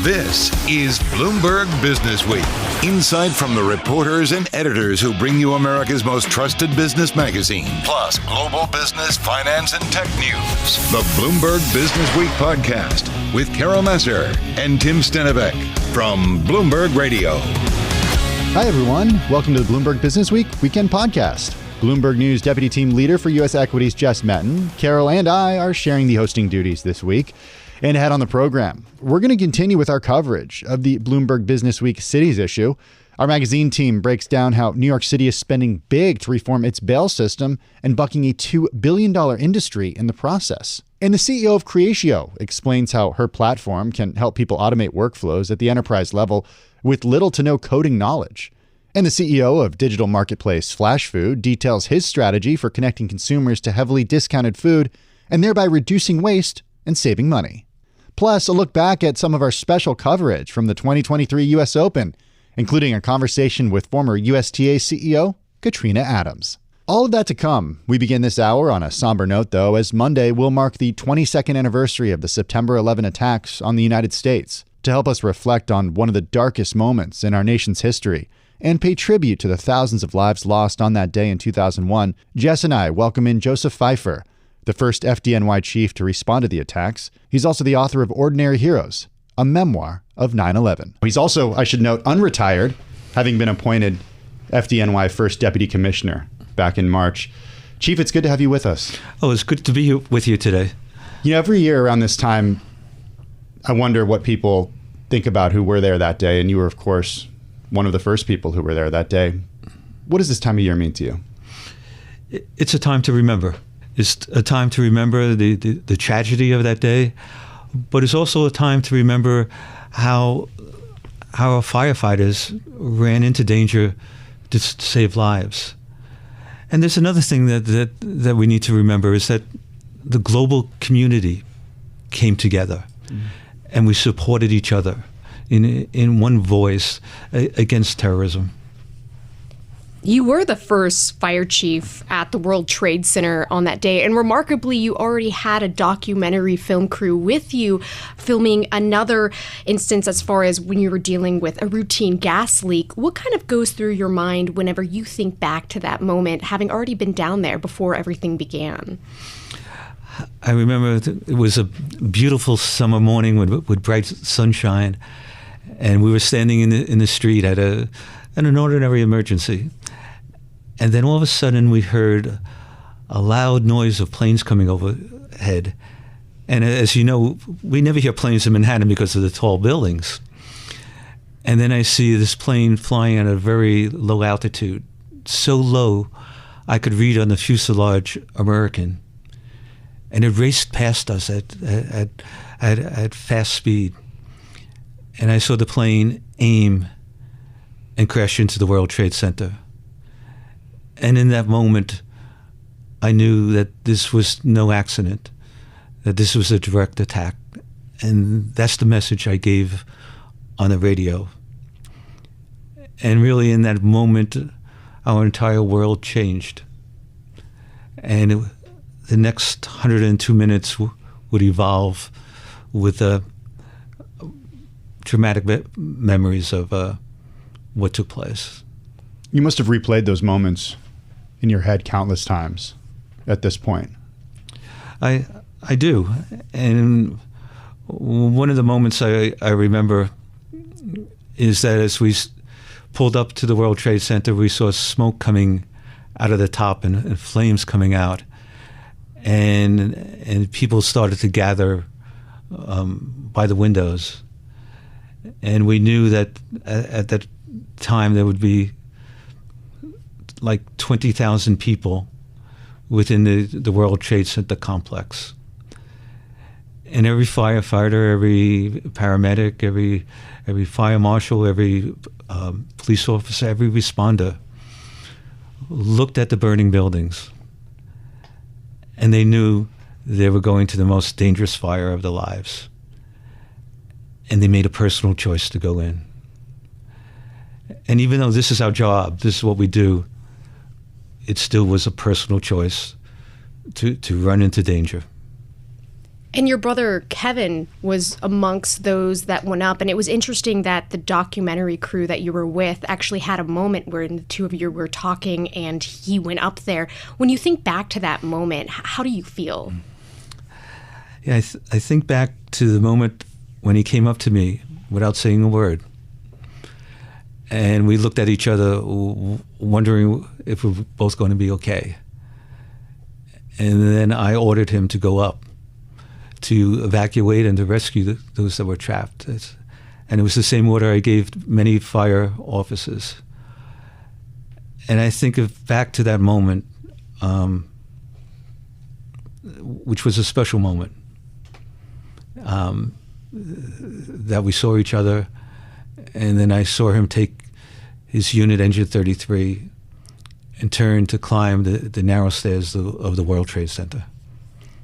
This is Bloomberg Businessweek. Insight from the reporters and editors who bring you America's most trusted business magazine, plus global business, finance, and tech news. The Bloomberg Businessweek podcast with Carol Massar and Tim Stenovec from Bloomberg Radio. Hi, everyone. Welcome to the Bloomberg Businessweek Weekend Podcast. Bloomberg News Deputy Team Leader for U.S. Equities, Jess Metton. Carol and I are sharing the hosting duties this week. And ahead on the program, we're going to continue with our coverage of the Bloomberg Businessweek Cities issue. Our magazine team breaks down how New York City is spending big to reform its bail system and bucking a $2 billion industry in the process. And the CEO of Creatio explains how her platform can help people automate workflows at the enterprise level with little to no coding knowledge. And the CEO of digital marketplace Flash Food details his strategy for connecting consumers to heavily discounted food and thereby reducing waste and saving money. Plus, a look back at some of our special coverage from the 2023 U.S. Open, including a conversation with former USTA CEO Katrina Adams. All of that to come. We begin this hour on a somber note, though, as Monday will mark the 22nd anniversary of the September 11 attacks on the United States. To help us reflect on one of the darkest moments in our nation's history and pay tribute to the thousands of lives lost on that day in 2001, Jess and I welcome in Joseph Pfeiffer, the first FDNY chief to respond to the attacks. He's also the author of Ordinary Heroes, a memoir of 9/11. He's also, I should note, unretired, having been appointed FDNY First Deputy Commissioner back in March. Chief, it's good to have you with us. Oh, it's good to be with you today. You know, every year around this time, I wonder what people think about who were there that day. And you were, of course, one of the first people who were there that day. What does this time of year mean to you? It's a time to remember. It's a time to remember the tragedy of that day, but it's also a time to remember how our firefighters ran into danger to save lives. And there's another thing that we need to remember is that the global community came together and we supported each other in one voice against terrorism. You were the first fire chief at the World Trade Center on that day, and remarkably, you already had a documentary film crew with you filming another instance as far as when you were dealing with a routine gas leak. What kind of goes through your mind whenever you think back to that moment, having already been down there before everything began? I remember it was a beautiful summer morning with bright sunshine, and we were standing in the street at an ordinary emergency. And then all of a sudden we heard a loud noise of planes coming overhead. And as you know, we never hear planes in Manhattan because of the tall buildings. And then I see this plane flying at a very low altitude, so low I could read on the fuselage American. And it raced past us at fast speed. And I saw the plane aim and crash into the World Trade Center. And in that moment, I knew that this was no accident, that this was a direct attack. And that's the message I gave on the radio. And really in that moment, our entire world changed. And the next 102 minutes would evolve with traumatic memories of what took place. You must have replayed those moments in your head countless times at this point. I do. And one of the moments I remember is that as we pulled up to the World Trade Center, we saw smoke coming out of the top and flames coming out. And people started to gather by the windows. And we knew that at that time there would be like 20,000 people within the World Trade Center complex. And every firefighter, every paramedic, every fire marshal, every police officer, every responder looked at the burning buildings. And they knew they were going to the most dangerous fire of their lives. And they made a personal choice to go in. And even though this is our job, this is what we do, it still was a personal choice to run into danger. And your brother Kevin was amongst those that went up. And it was interesting that the documentary crew that you were with actually had a moment where the two of you were talking and he went up there. When you think back to that moment, how do you feel? Yeah, I think back to the moment when he came up to me without saying a word. And we looked at each other wondering if we were both going to be okay. And then I ordered him to go up to evacuate and to rescue those that were trapped. And it was the same order I gave many fire officers. And I think back to that moment, which was a special moment, that we saw each other, and then I saw him take his unit Engine 33 and turn to climb the narrow stairs of the World Trade Center.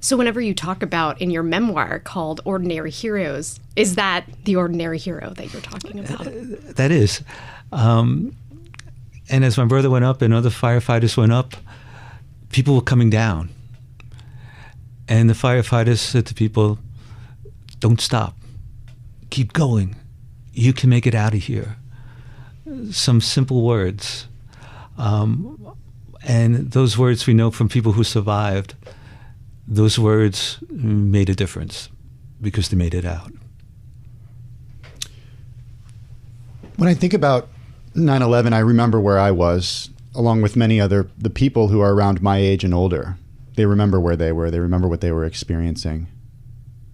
So whenever you talk about in your memoir called Ordinary Heroes, is that the ordinary hero that you're talking about? That is. And as my brother went up and other firefighters went up, people were coming down. And the firefighters said to people, don't stop. Keep going. You can make it out of here. Some simple words. And those words we know from people who survived. Those words made a difference because they made it out. When I think about 9/11, I remember where I was, along with many the people who are around my age and older. They remember where they were. They remember what they were experiencing.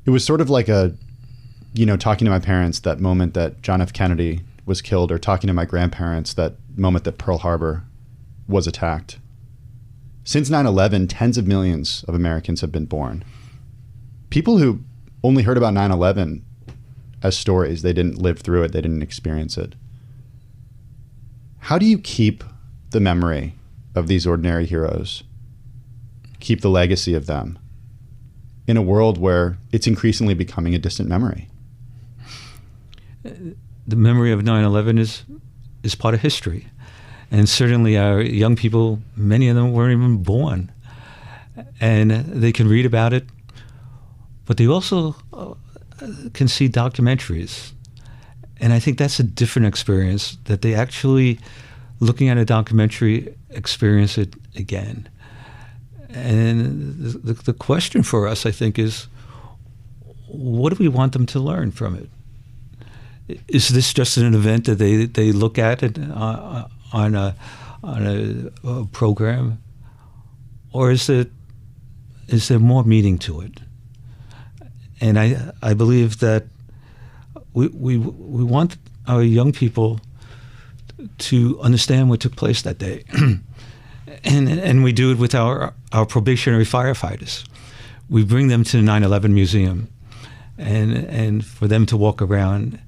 It was sort of like talking to my parents that moment that John F. Kennedy was killed, or talking to my grandparents that moment that Pearl Harbor was attacked. Since 9/11, tens of millions of Americans have been born. People who only heard about 9/11 as stories, they didn't live through it, they didn't experience it. How do you keep the memory of these ordinary heroes, keep the legacy of them, in a world where it's increasingly becoming a distant memory? The memory of 9/11 is part of history. And certainly our young people, many of them weren't even born. And they can read about it, but they also can see documentaries. And I think that's a different experience, that they actually, looking at a documentary, experience it again. And the question for us, I think, is, what do we want them to learn from it? Is this just an event that they look at it on a program, or is there more meaning to it? And I believe that we want our young people to understand what took place that day, and we do it with our probationary firefighters. We bring them to the 9/11 Museum, and for them to walk around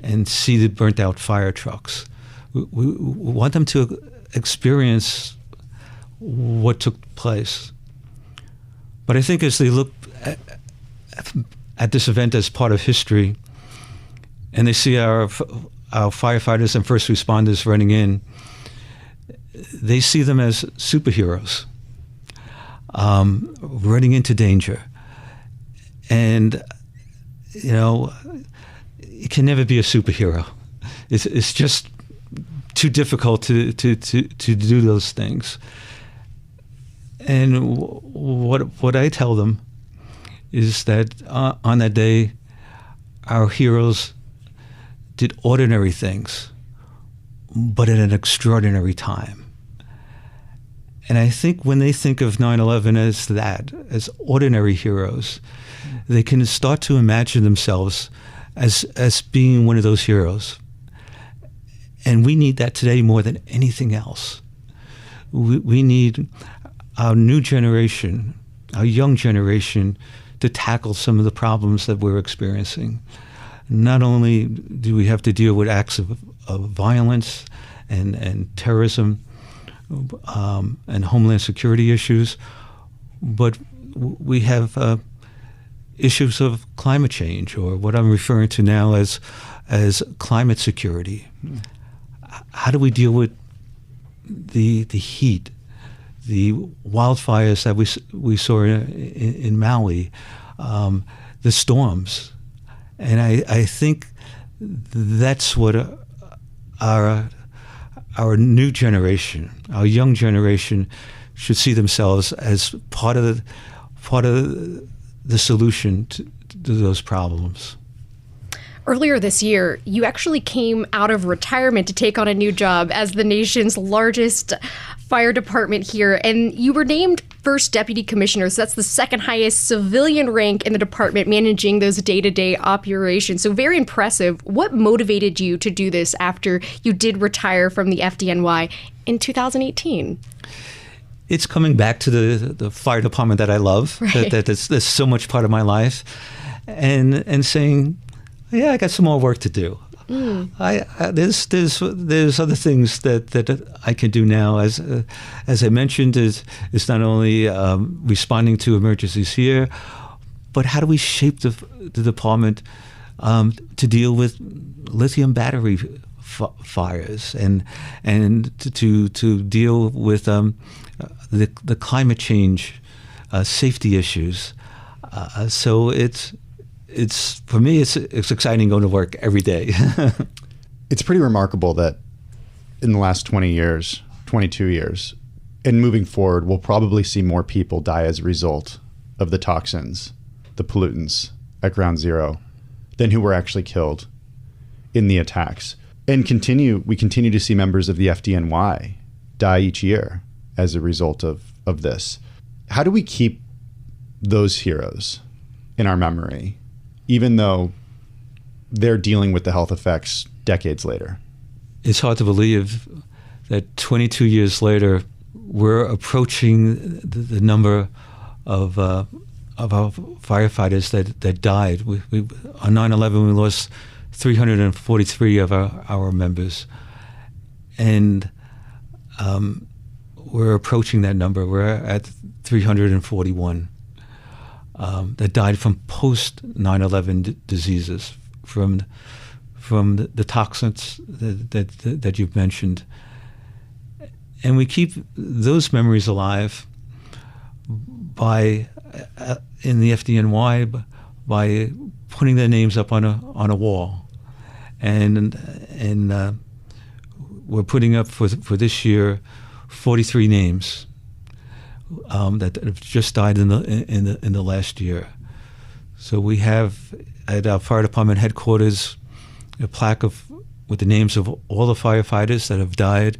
and see the burnt out fire trucks. We want them to experience what took place. But I think as they look at this event as part of history, and they see our firefighters and first responders running in, they see them as superheroes, running into danger. And, it can never be a superhero. It's just too difficult to do those things. And what I tell them is that on that day, our heroes did ordinary things, but at an extraordinary time. And I think when they think of 9/11 as ordinary heroes, they can start to imagine themselves as being one of those heroes. And we need that today more than anything else. We need our new generation, our young generation, to tackle some of the problems that we're experiencing. Not only do we have to deal with acts of violence and terrorism and homeland security issues, but we have issues of climate change, or what I'm referring to now as climate security. How do we deal with the heat, the wildfires that we saw in Maui, the storms. And I think that's what our new generation, our young generation, should see themselves as part of the solution to those problems. Earlier this year, you actually came out of retirement to take on a new job as the nation's largest fire department here, and you were named first deputy commissioner. So that's the second highest civilian rank in the department, managing those day-to-day operations. So very impressive. What motivated you to do this after you did retire from the FDNY in 2018? It's coming back to the fire department that I love, right. that's so much part of my life, and saying, yeah, I got some more work to do. There's other things that I can do now. As I mentioned, is not only responding to emergencies here, but how do we shape the department to deal with lithium battery fires and to deal with the climate change safety issues. So it's for me, it's exciting going to work every day. It's pretty remarkable that in the last 20 years, 22 years, and moving forward, we'll probably see more people die as a result of the toxins, the pollutants at Ground Zero, than who were actually killed in the attacks. And we continue to see members of the FDNY die each year as a result of this. How do we keep those heroes in our memory, even though they're dealing with the health effects decades later? It's hard to believe that 22 years later, we're approaching the number of our firefighters that died. On 9/11, we lost 343 of our members, and we're approaching that number. We're at 341 that died from post 9/11 diseases, from the toxins that you've mentioned, and we keep those memories alive by in the FDNY by putting their names up on a wall, and we're putting up for this year 43 names that have just died in the last year. So we have at our fire department headquarters a plaque with the names of all the firefighters that have died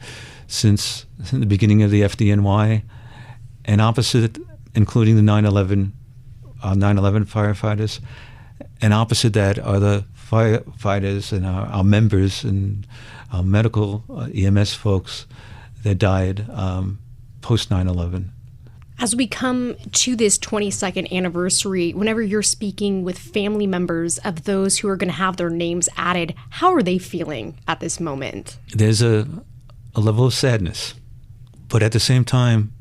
since the beginning of the FDNY, and opposite, including the 9/11 firefighters, and opposite that are the firefighters and our members and our medical EMS folks that died post 9/11. As we come to this 22nd anniversary, whenever you're speaking with family members of those who are going to have their names added, how are they feeling at this moment? There's a level of sadness, but at the same time,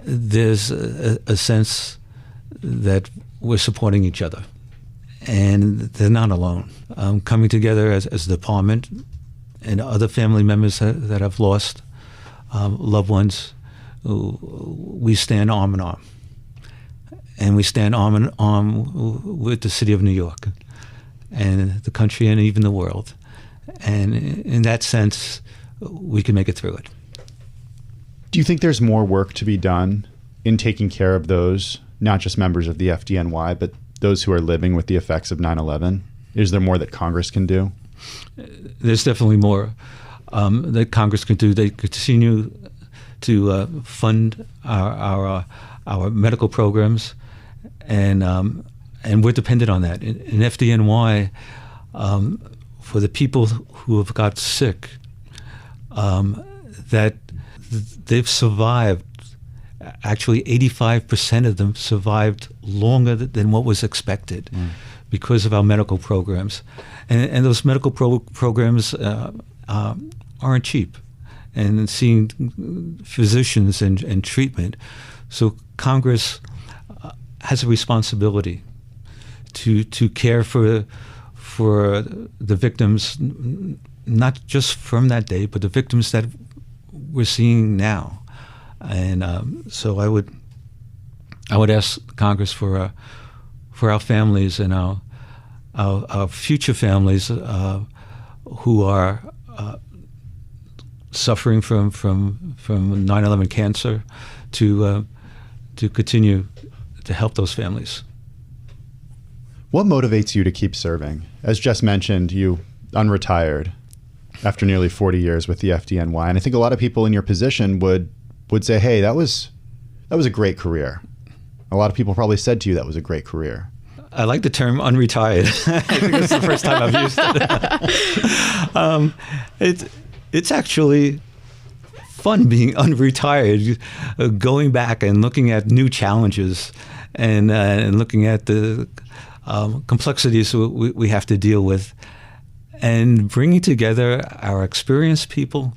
there's a sense that we're supporting each other, and they're not alone. Coming together as a department and other family members that have lost loved ones, we stand arm in arm, and we stand arm in arm with the city of New York and the country and even the world. And in that sense, we can make it through it. Do you think there's more work to be done in taking care of those, not just members of the FDNY, but those who are living with the effects of 9/11? Is there more that Congress can do? There's definitely more that Congress can do. They continue to fund our medical programs, and we're dependent on that. In FDNY, for the people who have got sick, that they've survived. Actually, 85% of them survived longer than what was expected because of our medical programs. And those medical programs aren't cheap. And seeing physicians and treatment. So Congress has a responsibility to care for the victims, not just from that day, but the victims that we're seeing now. And so I would ask Congress for for our families and our future families who are suffering from 9/11 cancer to continue to help those families. What motivates you to keep serving? As Jess mentioned, you unretired after nearly 40 years with the FDNY, and I think a lot of people in your position would say, "Hey, that was a great career." A lot of people probably said to you that was a great career. I like the term unretired. I think it's the first time I've used it. It's actually fun being unretired, going back and looking at new challenges and looking at the complexities we have to deal with, and bringing together our experienced people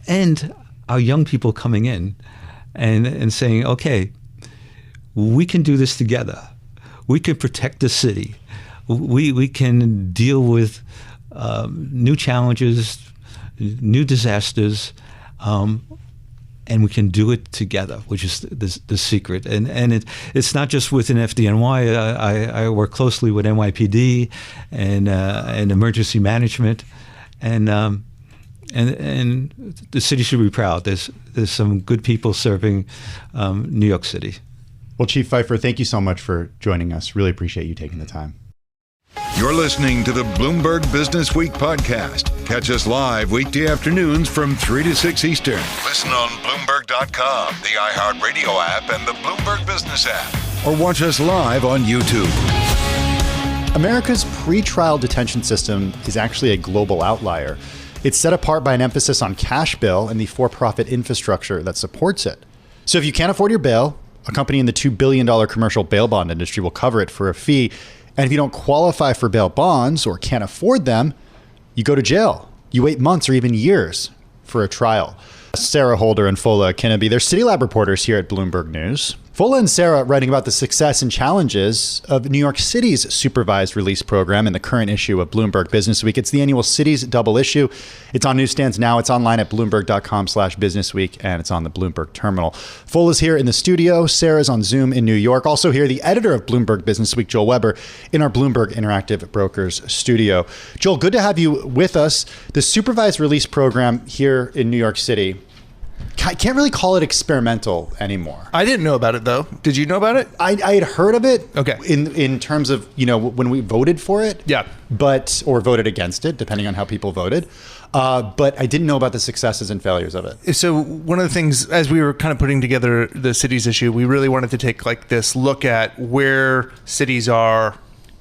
and our young people coming in and saying, okay, we can do this together. We can protect the city. We can deal with new challenges, new disasters, and we can do it together, which is the secret. And it's not just within FDNY. I work closely with NYPD and emergency management, and the city should be proud. There's some good people serving New York City. Well, Chief Pfeiffer, thank you so much for joining us. Really appreciate you taking the time. You're listening to the Bloomberg Businessweek podcast. Catch us live weekday afternoons from 3 to 6 Eastern. Listen on Bloomberg.com, the iHeartRadio app, and the Bloomberg Business app. Or watch us live on YouTube. America's pretrial detention system is actually a global outlier. It's set apart by an emphasis on cash bail and the for-profit infrastructure that supports it. So if you can't afford your bail, a company in the $2 billion commercial bail bond industry will cover it for a fee. And if you don't qualify for bail bonds or can't afford them, you go to jail. You wait months or even years for a trial. Sarah Holder and Fola Kenneby, they're City Lab reporters here at Bloomberg News. Fola and Sarah writing about the success and challenges of New York City's supervised release program in the current issue of Bloomberg Businessweek. It's the annual Cities double issue. It's on newsstands now. It's online at Bloomberg.com/Businessweek, and it's on the Bloomberg terminal. Fola's here in the studio. Sarah's on Zoom in New York. Also here, the editor of Bloomberg Businessweek, Joel Weber, in our Bloomberg Interactive Brokers studio. Joel, good to have you with us. The supervised release program here in New York City, I can't really call it experimental anymore. I didn't know about it, though. Did you know about it? I had heard of it. Okay. In terms of, when we voted for it. Yeah. Or voted against it, depending on how people voted. But I didn't know about the successes and failures of it. So one of the things, as we were kind of putting together the cities issue, we really wanted to take this look at where cities are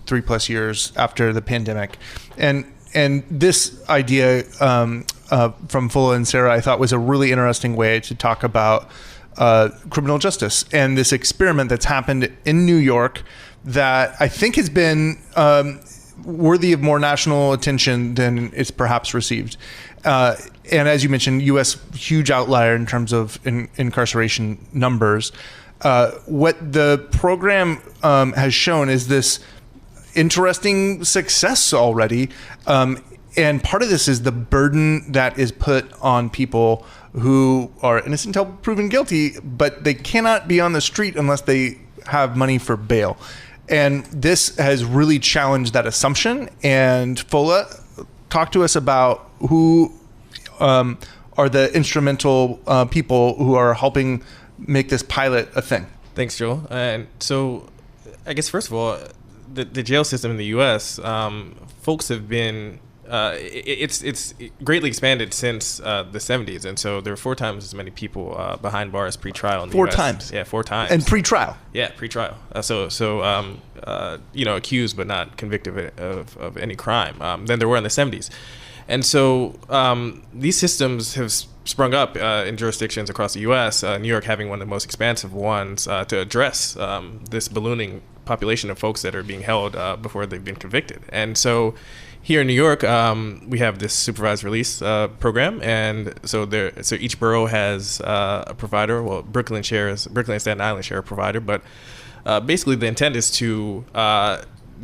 3+ years after the pandemic. And this idea from Fola and Sarah, I thought was a really interesting way to talk about criminal justice and this experiment that's happened in New York that I think has been worthy of more national attention than it's perhaps received. And as you mentioned, U.S. huge outlier in terms of incarceration numbers. What the program has shown is this interesting success already. And part of this is the burden that is put on people who are innocent until proven guilty, but they cannot be on the street unless they have money for bail. And this has really challenged that assumption. And Fola, talk to us about who are the instrumental people who are helping make this pilot a thing. Thanks, Joel. And so I guess, first of all, the jail system in the U.S., folks have been... it's greatly expanded since the 70s, and so there are 4 times as many people behind bars pre-trial in the US. 4 times? Yeah, 4 times. And pre-trial? Yeah, pre-trial. Accused but not convicted of any crime than there were in the 70s. And so these systems have sprung up in jurisdictions across the U.S., New York having one of the most expansive ones to address this ballooning population of folks that are being held before they've been convicted. And so here in New York, we have this supervised release program, and so each borough has a provider. Well, Brooklyn and Staten Island share a provider, but basically the intent is to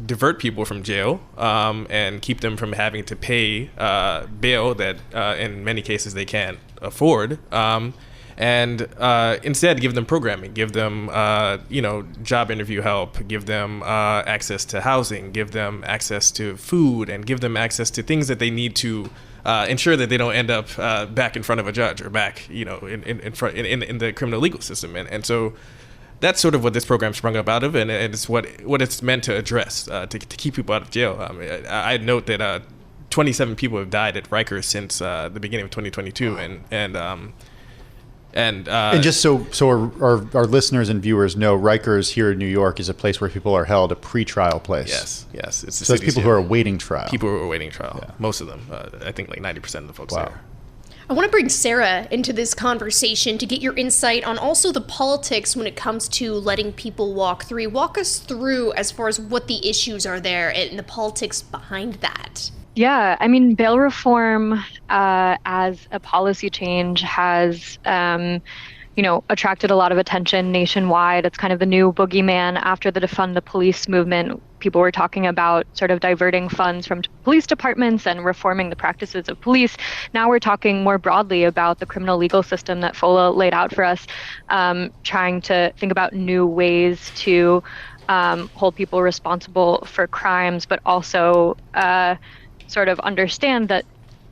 divert people from jail and keep them from having to pay bail that in many cases they can't afford, and instead give them programming, give them job interview help, give them access to housing, give them access to food, and give them access to things that they need to ensure that they don't end up back in front of a judge or back in the criminal legal system. And so that's sort of what this program sprung up out of, and it's what it's meant to address, to keep people out of jail. I'd note that 27 people have died at Rikers since the beginning of 2022, and just so our listeners and viewers know, Rikers here in New York is a place where people are held, a pre-trial place. Yes. It's so it's people who are awaiting trial. People who are awaiting trial. Yeah. Most of them. I think like 90% of the folks there. I want to bring Sarah into this conversation to get your insight on also the politics when it comes to letting people walk free. Walk us through as far as what the issues are there and the politics behind that. Yeah, I mean, bail reform as a policy change has, attracted a lot of attention nationwide. It's kind of the new boogeyman after the defund the police movement. People were talking about sort of diverting funds from police departments and reforming the practices of police. Now we're talking more broadly about the criminal legal system that Fola laid out for us, trying to think about new ways to hold people responsible for crimes, but also sort of understand that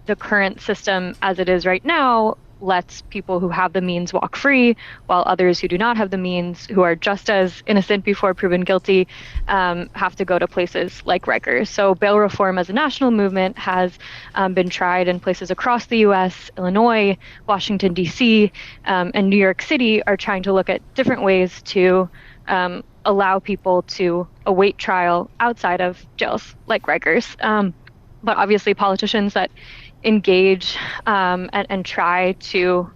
the current system as it is right now lets people who have the means walk free, while others who do not have the means, who are just as innocent before proven guilty, have to go to places like Rikers. So bail reform as a national movement has been tried in places across the U.S. Illinois, Washington, D.C., and New York City are trying to look at different ways to allow people to await trial outside of jails like Rikers. But obviously politicians that engage and try to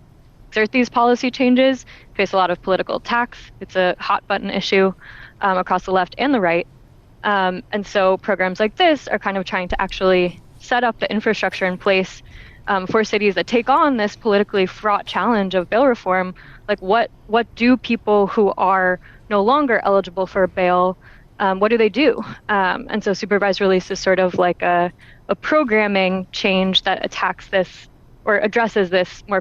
exert these policy changes face a lot of political attacks. It's a hot button issue across the left and the right. And so programs like this are kind of trying to actually set up the infrastructure in place for cities that take on this politically fraught challenge of bail reform. Like what do people who are no longer eligible for bail, what do they do? And so supervised release is sort of like a programming change that attacks this or addresses this more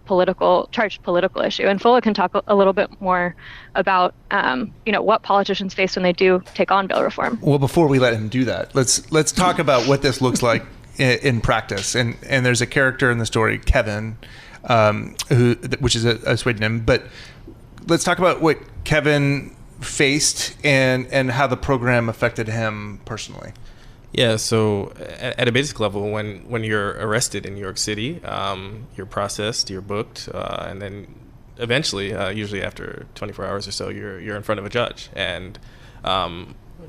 charged political issue. And Fola can talk a little bit more about, what politicians face when they do take on bail reform. Well, before we let him do that, let's talk about what this looks like in practice. And there's a character in the story, Kevin, which is a pseudonym. But let's talk about what Kevin faced and how the program affected him personally. Yeah, so at a basic level, when you're arrested in New York City, you're processed, you're booked, and then eventually, usually after 24 hours or so, you're in front of a judge. And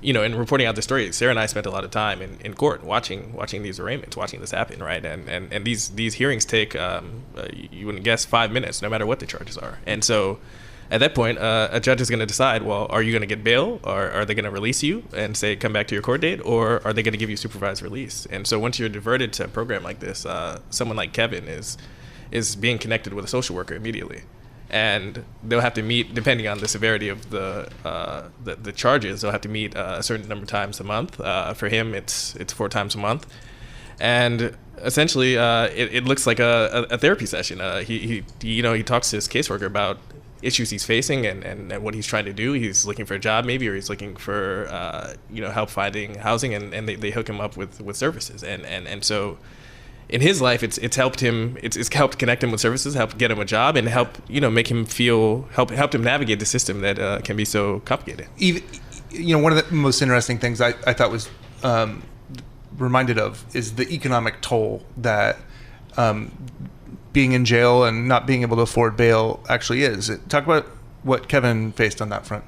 in reporting out the story, Sarah and I spent a lot of time in court watching these arraignments, watching this happen, right? And these hearings take, you wouldn't guess, 5 minutes, no matter what the charges are. And so at that point, a judge is going to decide, well, are you going to get bail, or are they going to release you and say, come back to your court date, or are they going to give you supervised release? And so once you're diverted to a program like this, someone like Kevin is being connected with a social worker immediately. And they'll have to meet, depending on the severity of the charges, they'll have to meet a certain number of times a month. For him, it's 4 times a month. And essentially, it looks like a therapy session. He talks to his caseworker about issues he's facing and what he's trying to do. He's looking for a job maybe, or he's looking for help finding housing, and they hook him up with services. And so in his life, it's helped him. It's helped connect him with services, helped get him a job, and helped make him helped him navigate the system that can be so complicated. Even, one of the most interesting things I thought was reminded of is the economic toll that being in jail and not being able to afford bail actually is. Talk about what Kevin faced on that front.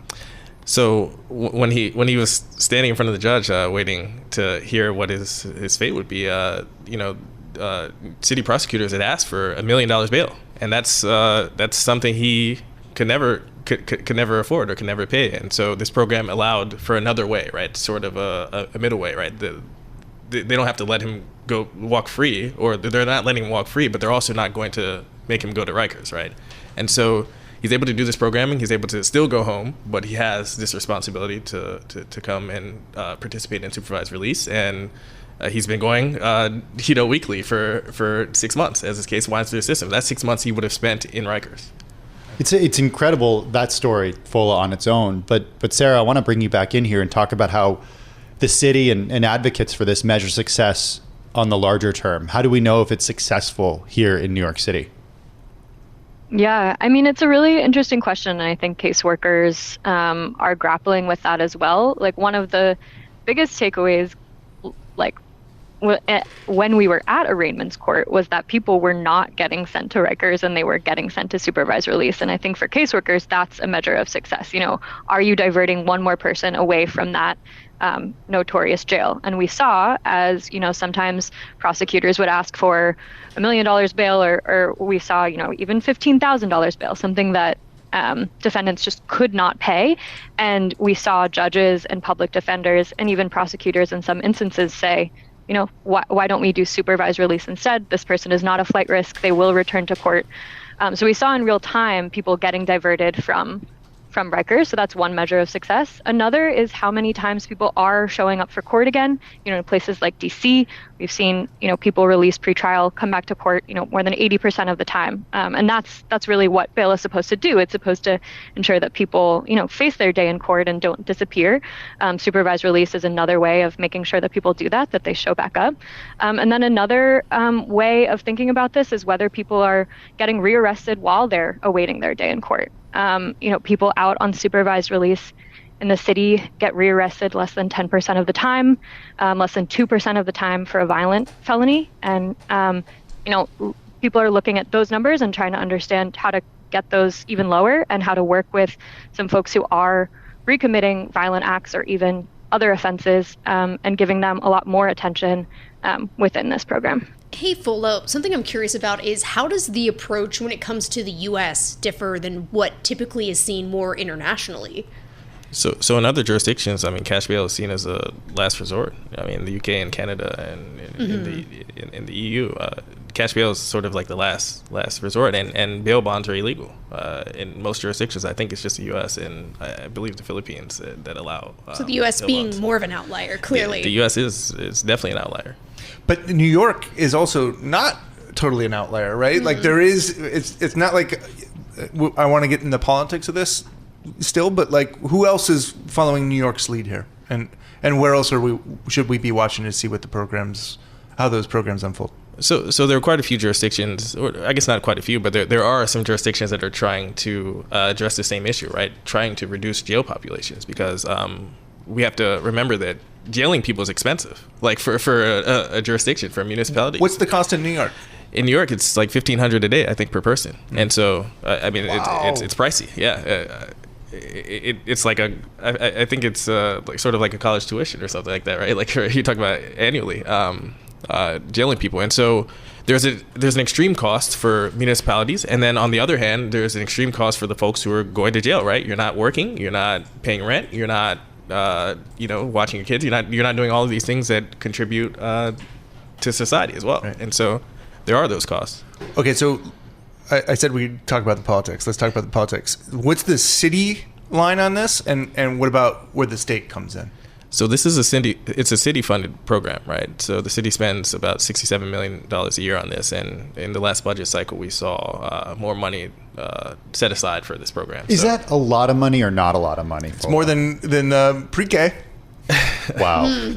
So when he was standing in front of the judge, waiting to hear what his fate would be, city prosecutors had asked for $1 million bail, and that's something he could never afford or could never pay. And so this program allowed for another way, right? Sort of a middle way, right? They don't have to let him go walk free, or they're not letting him walk free, but they're also not going to make him go to Rikers, right? And so he's able to do this programming. He's able to still go home, but he has this responsibility to come and participate in supervised release. And he's been going, weekly for 6 months as his case winds through the system. That's 6 months he would have spent in Rikers. It's incredible, that story, Fola, on its own. But Sarah, I want to bring you back in here and talk about how the city and advocates for this measure success on the larger term. How do we know if it's successful here in New York City? Yeah, I mean, it's a really interesting question. And I think caseworkers are grappling with that as well. Like, one of the biggest takeaways, like, when we were at arraignments court, was that people were not getting sent to Rikers and they were getting sent to supervised release. And I think for caseworkers, that's a measure of success. You know, are you diverting one more person away from that notorious jail? And we saw, as you know, sometimes prosecutors would ask for $1 million bail, or we saw, you know, even $15,000 bail, something that defendants just could not pay. And we saw judges and public defenders and even prosecutors in some instances say, you know, why don't we do supervised release instead? This person is not a flight risk. They will return to court. So we saw in real time people getting diverted from Rikers. So that's one measure of success. Another is how many times people are showing up for court again. You know, in places like DC, we've seen, you know, people released pretrial come back to court, you know, more than 80% of the time. And that's really what bail is supposed to do. It's supposed to ensure that people, you know, face their day in court and don't disappear. Supervised release is another way of making sure that people do that they show back up. And then another way of thinking about this is whether people are getting rearrested while they're awaiting their day in court. You know, people out on supervised release in the city get rearrested less than 10% of the time, less than 2% of the time for a violent felony. And, you know, people are looking at those numbers and trying to understand how to get those even lower and how to work with some folks who are recommitting violent acts or even other offenses, and giving them a lot more attention within this program. Hey, Fola, something I'm curious about is how does the approach when it comes to the U.S. differ than what typically is seen more internationally? So in other jurisdictions, I mean, cash bail is seen as a last resort. I mean, the UK and Canada and in the EU, cash bail is sort of like the last resort, and bail bonds are illegal in most jurisdictions. I think it's just the U.S. and I believe the Philippines that allow. So the U.S. being more of an outlier, clearly. The U.S. is definitely an outlier. But New York is also not totally an outlier, right? Like there is, it's not like I want to get in the politics of this still, but like who else is following New York's lead here, and where else should we be watching to see what how those programs unfold? So there are quite a few jurisdictions, or I guess not quite a few, but there are some jurisdictions that are trying to address the same issue, right? Trying to reduce jail populations, because we have to remember that jailing people is expensive, like for a jurisdiction, for a municipality. What's the cost in New York? In New York, it's like $1,500 a day, I think, per person. And so, I mean, wow. It's pricey. Yeah. It's like I think it's like sort of like a college tuition or something like that, right? Like you talk about annually, jailing people. And so there's an extreme cost for municipalities, and then on the other hand, there's an extreme cost for the folks who are going to jail, right? You're not working, you're not paying rent, you're not watching your kids, you're not doing all of these things that contribute to society as well. Right. And so there are those costs. Okay, so I said we'd talk about the politics. Let's talk about the politics. What's the city line on this, and what about where the state comes in? So this is it's a city-funded program, right? So the city spends about $67 million a year on this, and in the last budget cycle, we saw more money set aside for this program. Is that a lot of money or not a lot of money? It's more than pre-K. Wow.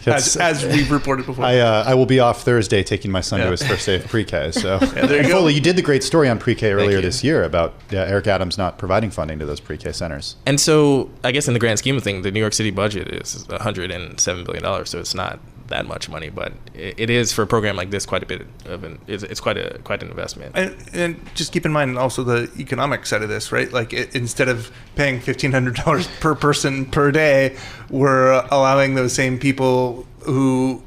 As we've reported before. I will be off Thursday taking my son to his first day of pre-K. So, there you go. Foley, you did the great story on pre-K earlier this year about Eric Adams not providing funding to those pre-K centers. And so I guess in the grand scheme of things, the New York City budget is $107 billion. So it's not that much money, but it is for a program like this quite a bit of it's quite an investment. And just keep in mind also the economic side of this, right? Like instead of paying $1,500 per person per day, we're allowing those same people who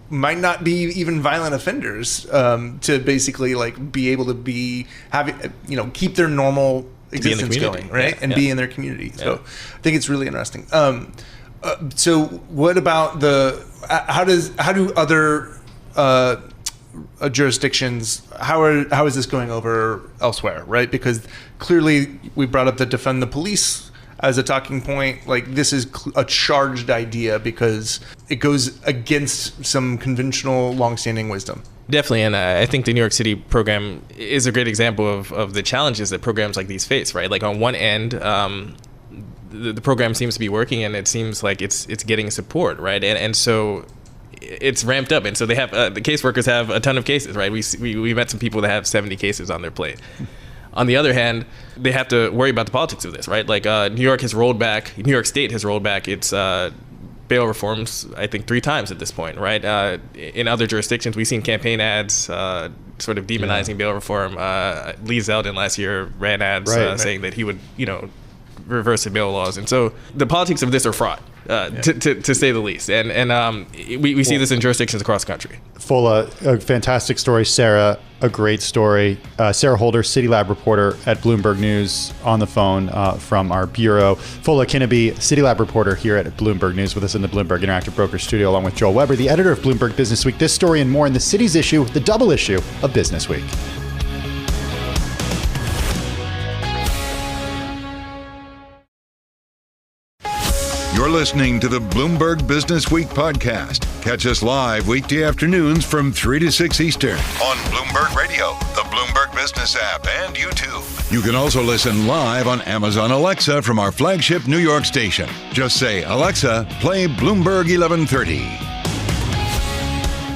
might not be even violent offenders to basically like be able to keep their normal existence going, right? And be in their community. So I think it's really interesting. So what about how do other jurisdictions, how is this going over elsewhere, right? Because clearly we brought up the defund the police as a talking point. Like this is a charged idea because it goes against some conventional longstanding wisdom. Definitely, and I think the New York City program is a great example of the challenges that programs like these face, right? Like on one end, the program seems to be working, and it seems like it's getting support, right? And so it's ramped up, and so they have the caseworkers have a ton of cases, right? We met some people that have 70 cases on their plate. On the other hand, they have to worry about the politics of this, right? Like New York State has rolled back its bail reforms, I think 3 times at this point, right? In other jurisdictions, we've seen campaign ads sort of demonizing bail reform. Lee Zeldin last year ran ads saying that he would, reverse the bail laws. And so the politics of this are fraught, to say the least. And we see this in jurisdictions across the country. Fola, a fantastic story. Sarah, a great story. Sarah Holder, City Lab reporter at Bloomberg News, on the phone from our bureau. Fola Kinnaby, City Lab reporter here at Bloomberg News, with us in the Bloomberg Interactive Broker studio, along with Joel Weber, the editor of Bloomberg Businessweek. This story and more in the city's issue, the double issue of Businessweek. You're listening to the Bloomberg Businessweek podcast. Catch us live weekday afternoons from 3 to 6 Eastern on Bloomberg Radio, the Bloomberg Business app, and YouTube. You can also listen live on Amazon Alexa from our flagship New York station. Just say, Alexa, play Bloomberg 1130.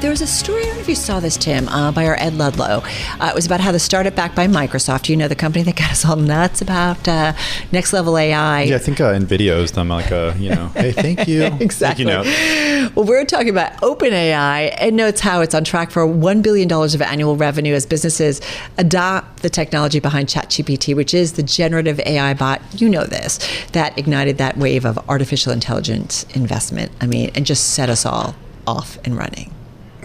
There was a story, I don't know if you saw this, Tim, by our Ed Ludlow. It was about how the startup backed by Microsoft, the company that got us all nuts about next level AI. Yeah, I think NVIDIA owes them hey, thank you. Exactly. Thank you, Well, we're talking about OpenAI. Ed notes how it's on track for $1 billion of annual revenue as businesses adopt the technology behind ChatGPT, which is the generative AI bot, this, that ignited that wave of artificial intelligence investment. And just set us all off and running.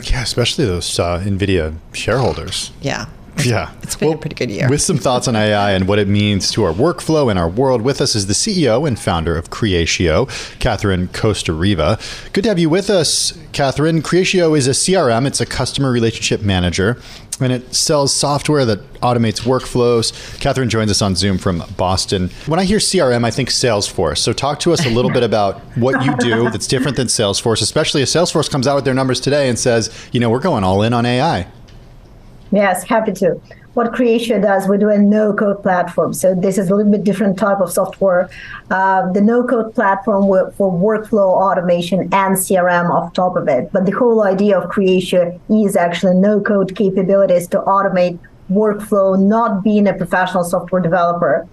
Yeah, especially those NVIDIA shareholders. Yeah. Yeah. It's been a pretty good year. With some thoughts on AI and what it means to our workflow and our world, with us is the CEO and founder of Creatio, Catherine Costa-Riva. Good to have you with us, Catherine. Creatio is a CRM. It's a customer relationship manager, and it sells software that automates workflows. Catherine joins us on Zoom from Boston. When I hear CRM, I think Salesforce. So talk to us a little bit about what you do that's different than Salesforce, especially as Salesforce comes out with their numbers today and says, we're going all in on AI. Yes, happy to. What Creatio does, we do a no-code platform. So this is a little bit different type of software. The no-code platform for workflow automation and CRM off top of it. But the whole idea of Creatio is actually no-code capabilities to automate workflow, not being a professional software developer.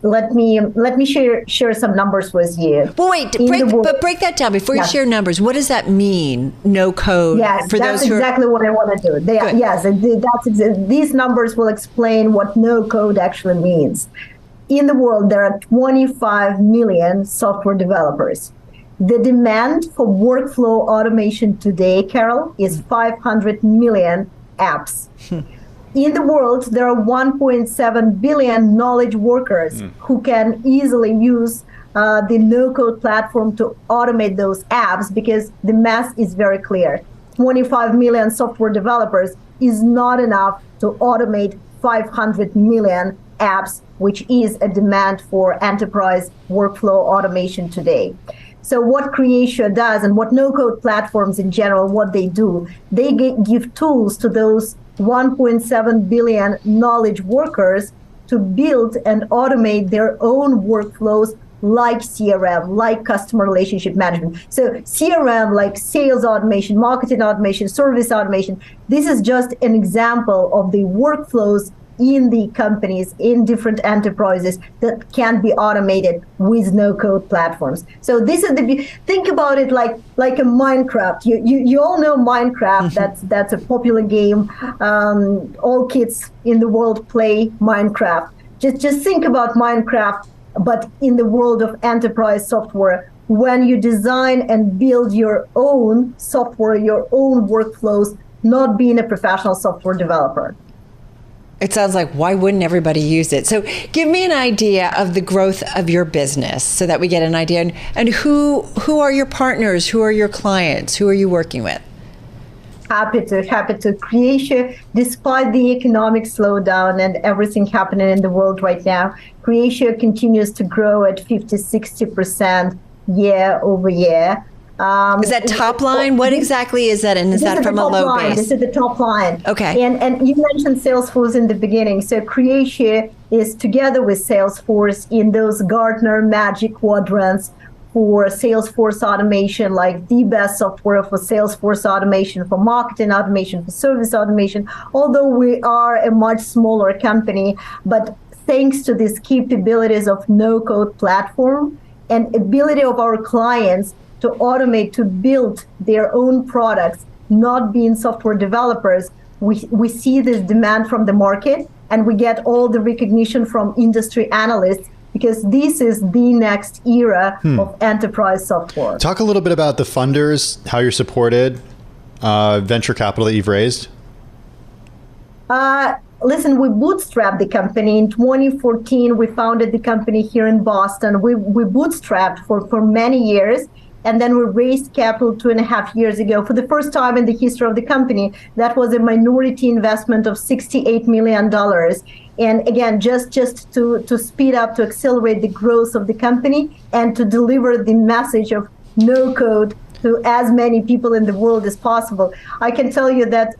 Let me share some numbers with you. Well, wait, break that down before you share numbers. What does that mean? No code. Yes, that's exactly what I want to do. These numbers will explain what no code actually means. In the world, there are 25 million software developers. The demand for workflow automation today, Carol, is 500 million apps. In the world, there are 1.7 billion knowledge workers who can easily use the no-code platform to automate those apps, because the math is very clear. 25 million software developers is not enough to automate 500 million apps, which is a demand for enterprise workflow automation today. So what Creatio does, and what no-code platforms in general, what they do, they give tools to those 1.7 billion knowledge workers to build and automate their own workflows, like CRM, like customer relationship management. So CRM, like sales automation, marketing automation, service automation, this is just an example of the workflows in the companies, in different enterprises, that can be automated with no-code platforms. So this is think about it like a Minecraft. You all know Minecraft. That's a popular game. All kids in the world play Minecraft. Just think about Minecraft, but in the world of enterprise software, when you design and build your own software, your own workflows, not being a professional software developer. It sounds like, why wouldn't everybody use it? So give me an idea of the growth of your business so that we get an idea. And who are your partners? Who are your clients? Who are you working with? Happy to. Creatio, despite the economic slowdown and everything happening in the world right now, Creatio continues to grow at 50-60% year over year. Is that top line? What exactly is that? And is that from a low base? This is the top line. Okay. And you mentioned Salesforce in the beginning. So Creatia is together with Salesforce in those Gartner Magic Quadrants for Salesforce automation, like the best software for Salesforce automation, for marketing automation, for service automation. Although we are a much smaller company, but thanks to these capabilities of no-code platform and ability of our clients to automate, to build their own products, not being software developers, we see this demand from the market, and we get all the recognition from industry analysts, because this is the next era of enterprise software. Talk a little bit about the funders, how you're supported, venture capital that you've raised. Listen, we bootstrapped the company. In 2014, we founded the company here in Boston. We bootstrapped for many years. And then we raised capital 2.5 years ago for the first time in the history of the company. That was a minority investment of $68 million. And again, just to speed up, to accelerate the growth of the company and to deliver the message of no code to as many people in the world as possible. I can tell you that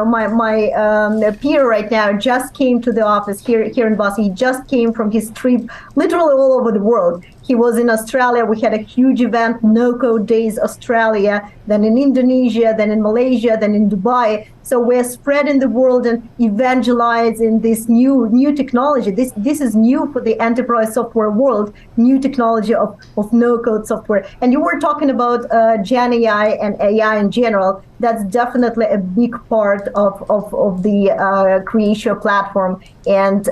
my peer right now just came to the office here in Boston. He just came from his trip literally all over the world. He was in Australia. We had a huge event, No Code Days Australia, then in Indonesia, then in Malaysia, then in Dubai. So we're spreading the world and evangelizing this new technology. This is new for the enterprise software world, new technology of no-code software. And you were talking about Gen AI and AI in general. That's definitely a big part of the Creatia platform, and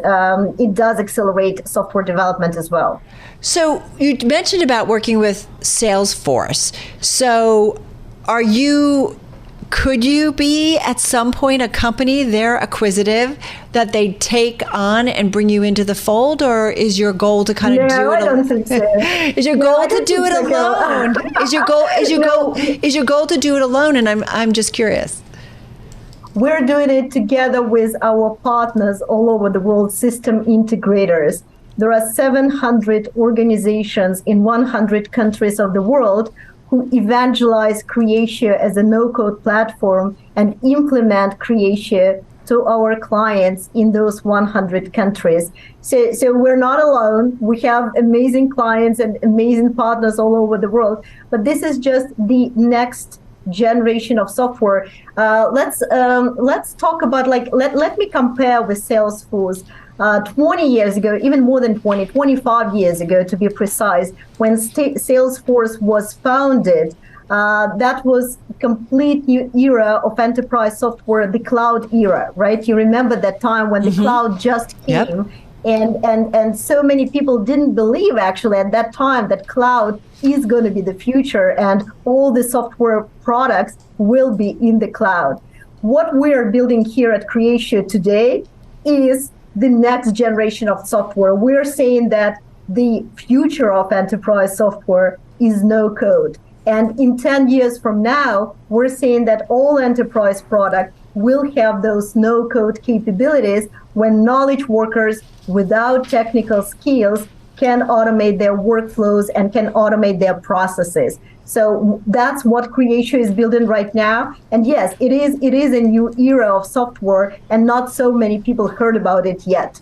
it does accelerate software development as well. So you mentioned about working with Salesforce. So could you be at some point a company they're acquisitive that they take on and bring you into the fold, or is your goal to kind of do it? I don't think so. Is your goal to do it alone? Is your goal to do it alone? And I'm just curious. We're doing it together with our partners all over the world, system integrators. There are 700 organizations in 100 countries of the world who evangelize Creatia as a no-code platform and implement Creatia to our clients in those 100 countries. So we're not alone. We have amazing clients and amazing partners all over the world, but this is just the next generation of software. Let's talk about, let me compare with Salesforce. 20 years ago, even more than 25 years ago to be precise, when Salesforce was founded, that was a complete new era of enterprise software, the cloud era, right? You remember that time when the cloud just came, and so many people didn't believe actually at that time that cloud is going to be the future and all the software products will be in the cloud. What we are building here at Creatia today is the next generation of software. We're saying that the future of enterprise software is no code. And in 10 years from now, we're saying that all enterprise products will have those no code capabilities when knowledge workers without technical skills can automate their workflows and can automate their processes. So that's what Creatia is building right now. And yes, it is a new era of software, and not so many people heard about it yet.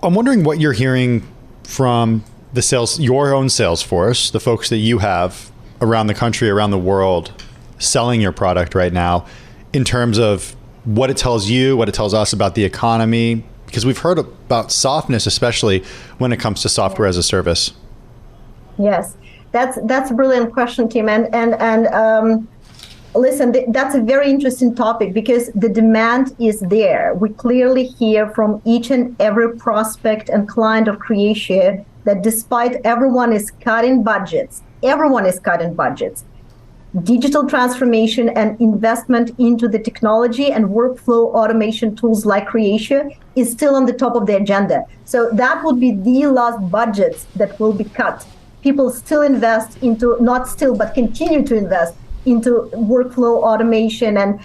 I'm wondering what you're hearing from your own sales force, the folks that you have around the country, around the world, selling your product right now, in terms of what it tells you, what it tells us about the economy, because we've heard about softness, especially when it comes to software as a service. Yes. That's a brilliant question, Tim. And listen, that's a very interesting topic because the demand is there. We clearly hear from each and every prospect and client of Creatia that despite everyone is cutting budgets, digital transformation and investment into the technology and workflow automation tools like Creatia is still on the top of the agenda. So that would be the last budgets that will be cut. People still invest into, not still, but continue to invest into workflow automation and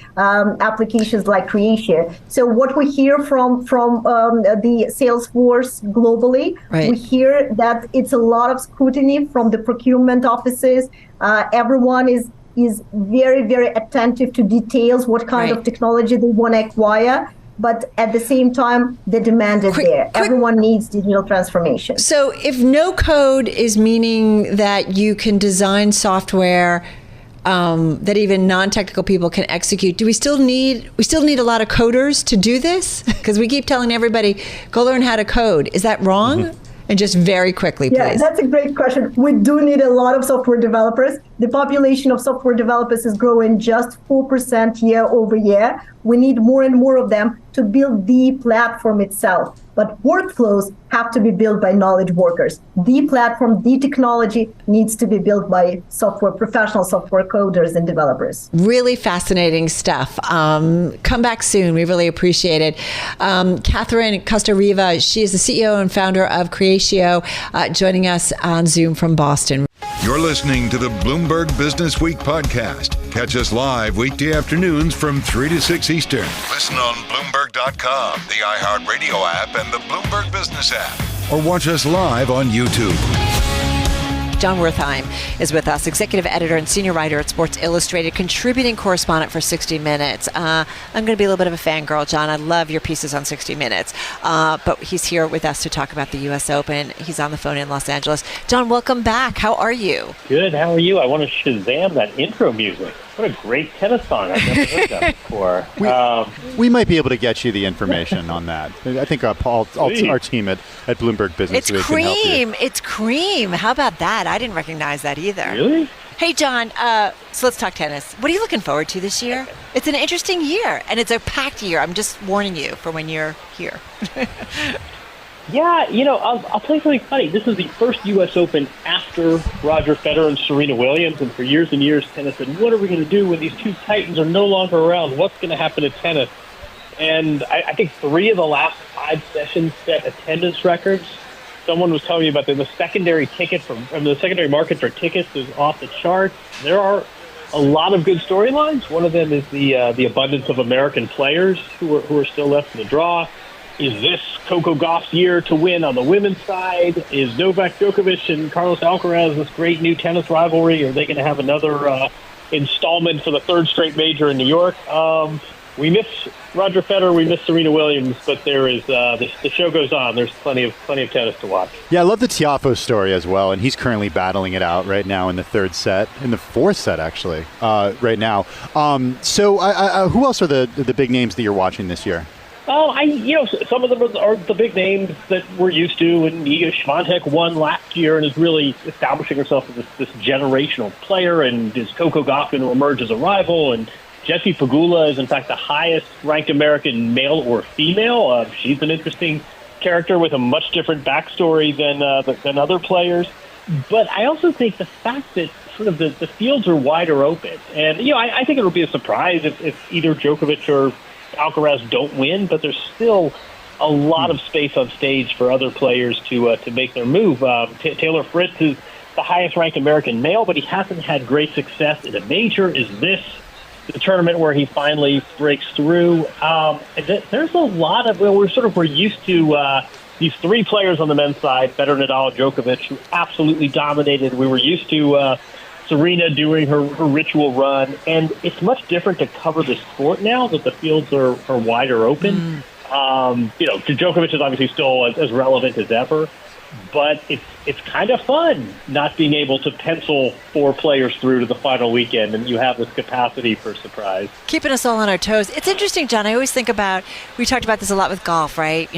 applications like Creatio. So what we hear from the Salesforce globally, we hear that it's a lot of scrutiny from the procurement offices. Everyone is very, very attentive to details, what kind of technology they want to acquire. But at the same time, the demand is there. Everyone needs digital transformation. So if no code is meaning that you can design software that even non-technical people can execute, do we still need a lot of coders to do this? Because we keep telling everybody, go learn how to code. Is that wrong? Mm-hmm. And just very quickly, please. Yeah, that's a great question. We do need a lot of software developers. The population of software developers is growing just 4% year over year. We need more and more of them to build the platform itself. But workflows have to be built by knowledge workers. The platform, the technology needs to be built by professional software coders and developers. Really fascinating stuff. Come back soon. We really appreciate it. Catherine Costa-Riva, she is the CEO and founder of Creatio, joining us on Zoom from Boston. You're listening to the Bloomberg Businessweek podcast. Catch us live weekday afternoons from 3 to 6 Eastern. Listen on Bloomberg.com, the iHeartRadio app, and the Bloomberg Business app. Or watch us live on YouTube. John Wertheim is with us, executive editor and senior writer at Sports Illustrated, contributing correspondent for 60 Minutes. I'm going to be a little bit of a fangirl, John. I love your pieces on 60 Minutes. But he's here with us to talk about the U.S. Open. He's on the phone in Los Angeles. John, welcome back. How are you? Good. How are you? I want to Shazam that intro music. What a great tennis song. I've never heard that before. We might be able to get you the information on that. I think our team at Bloomberg Businessweek It's cream. It's cream. How about that? I didn't recognize that either. Really? Hey, John, so let's talk tennis. What are you looking forward to this year? It's an interesting year, and it's a packed year. I'm just warning you for when you're here. Yeah, I'll tell you something funny. This is the first U.S. Open after Roger Federer and Serena Williams, and for years and years, tennis said, what are we going to do when these two titans are no longer around? What's going to happen to tennis? And I think 3 of the last 5 sessions set attendance records. Someone was telling me about the secondary ticket the secondary market for tickets is off the charts. There are a lot of good storylines. One of them is the abundance of American players who are still left in the draw. Is this Coco Gauff's year to win on the women's side? Is Novak Djokovic and Carlos Alcaraz this great new tennis rivalry? Are they going to have another installment for the 3rd straight major in New York? We miss Roger Federer, we miss Serena Williams, but there is the show goes on. There's plenty of tennis to watch. Yeah, I love the Tiafoe story as well, and he's currently battling it out right now in the 4th set actually, right now. So who else are the big names that you're watching this year? Some of them are the big names that we're used to, and Iga Swiatek won last year and is really establishing herself as this generational player, and is Coco Gauff going to emerge as a rival, and Jessie Pegula is, in fact, the highest-ranked American male or female. She's an interesting character with a much different backstory than other players. But I also think the fact that sort of the fields are wider open, and I think it'll be a surprise if either Djokovic or Alcaraz don't win, but there's still a lot of space on stage for other players to make their move. Taylor Fritz is the highest-ranked American male, but he hasn't had great success in a major. Is this the tournament where he finally breaks through? There's a lot of we're used to these 3 players on the men's side, Federer, Nadal, Djokovic, who absolutely dominated. We were used to Serena doing her ritual run, and it's much different to cover the sport now that the fields are wider open. Djokovic is obviously still as relevant as ever, but it's kind of fun not being able to pencil 4 players through to the final weekend, and you have this capacity for surprise. Keeping us all on our toes. It's interesting, John. I always think about, we talked about this a lot with golf, right?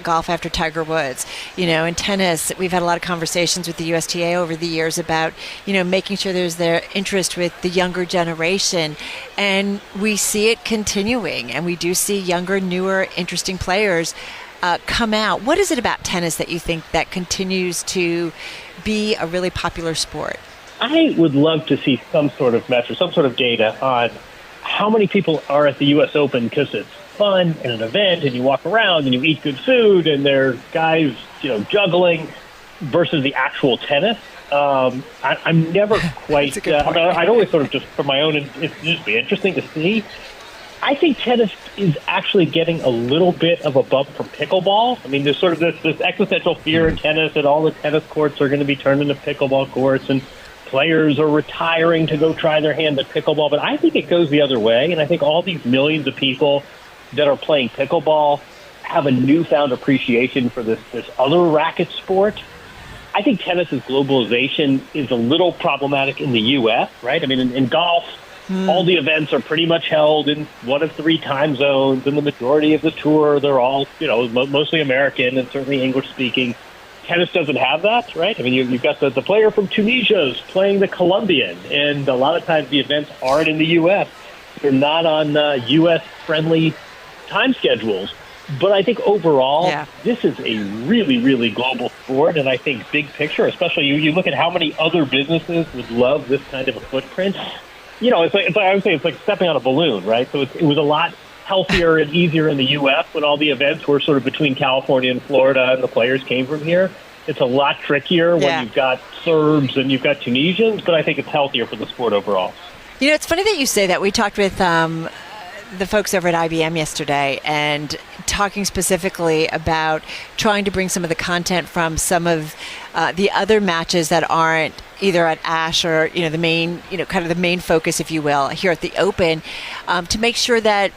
Golf after Tiger Woods. In tennis, we've had a lot of conversations with the USTA over the years about, making sure there's their interest with the younger generation. And we see it continuing, and we do see younger, newer, interesting players come out. What is it about tennis that you think that continues to be a really popular sport? I would love to see some sort of metric, some sort of data on how many people are at the U.S. Open because it's fun and an event, and you walk around and you eat good food, and there are guys, juggling, versus the actual tennis. I'm never quite. I'd always sort of just for my own. It's just be interesting to see. I think tennis is actually getting a little bit of a bump from pickleball. I mean, there's sort of this existential fear in tennis that all the tennis courts are going to be turned into pickleball courts, and players are retiring to go try their hand at pickleball. But I think it goes the other way, and I think all these millions of people that are playing pickleball have a newfound appreciation for this other racket sport. I think tennis's globalization is a little problematic in the U.S., right? I mean, in golf, all the events are pretty much held in one of 3 time zones, and the majority of the tour, they're all, mostly American and certainly English-speaking. Tennis doesn't have that, right? I mean, you've got the player from Tunisia is playing the Colombian, and a lot of times the events aren't in the U.S. They're not on U.S.-friendly time schedules. But I think overall, this is a really, really global sport, and I think big picture, especially you look at how many other businesses would love this kind of a footprint. I would say it's like stepping on a balloon, right? So it was a lot healthier and easier in the U.S. when all the events were sort of between California and Florida, and the players came from here. It's a lot trickier when you've got Serbs and you've got Tunisians, but I think it's healthier for the sport overall. It's funny that you say that. We talked with the folks over at IBM yesterday, and talking specifically about trying to bring some of the content from some of the other matches that aren't either at Ash or the main kind of the main focus, if you will, here at the Open, to make sure that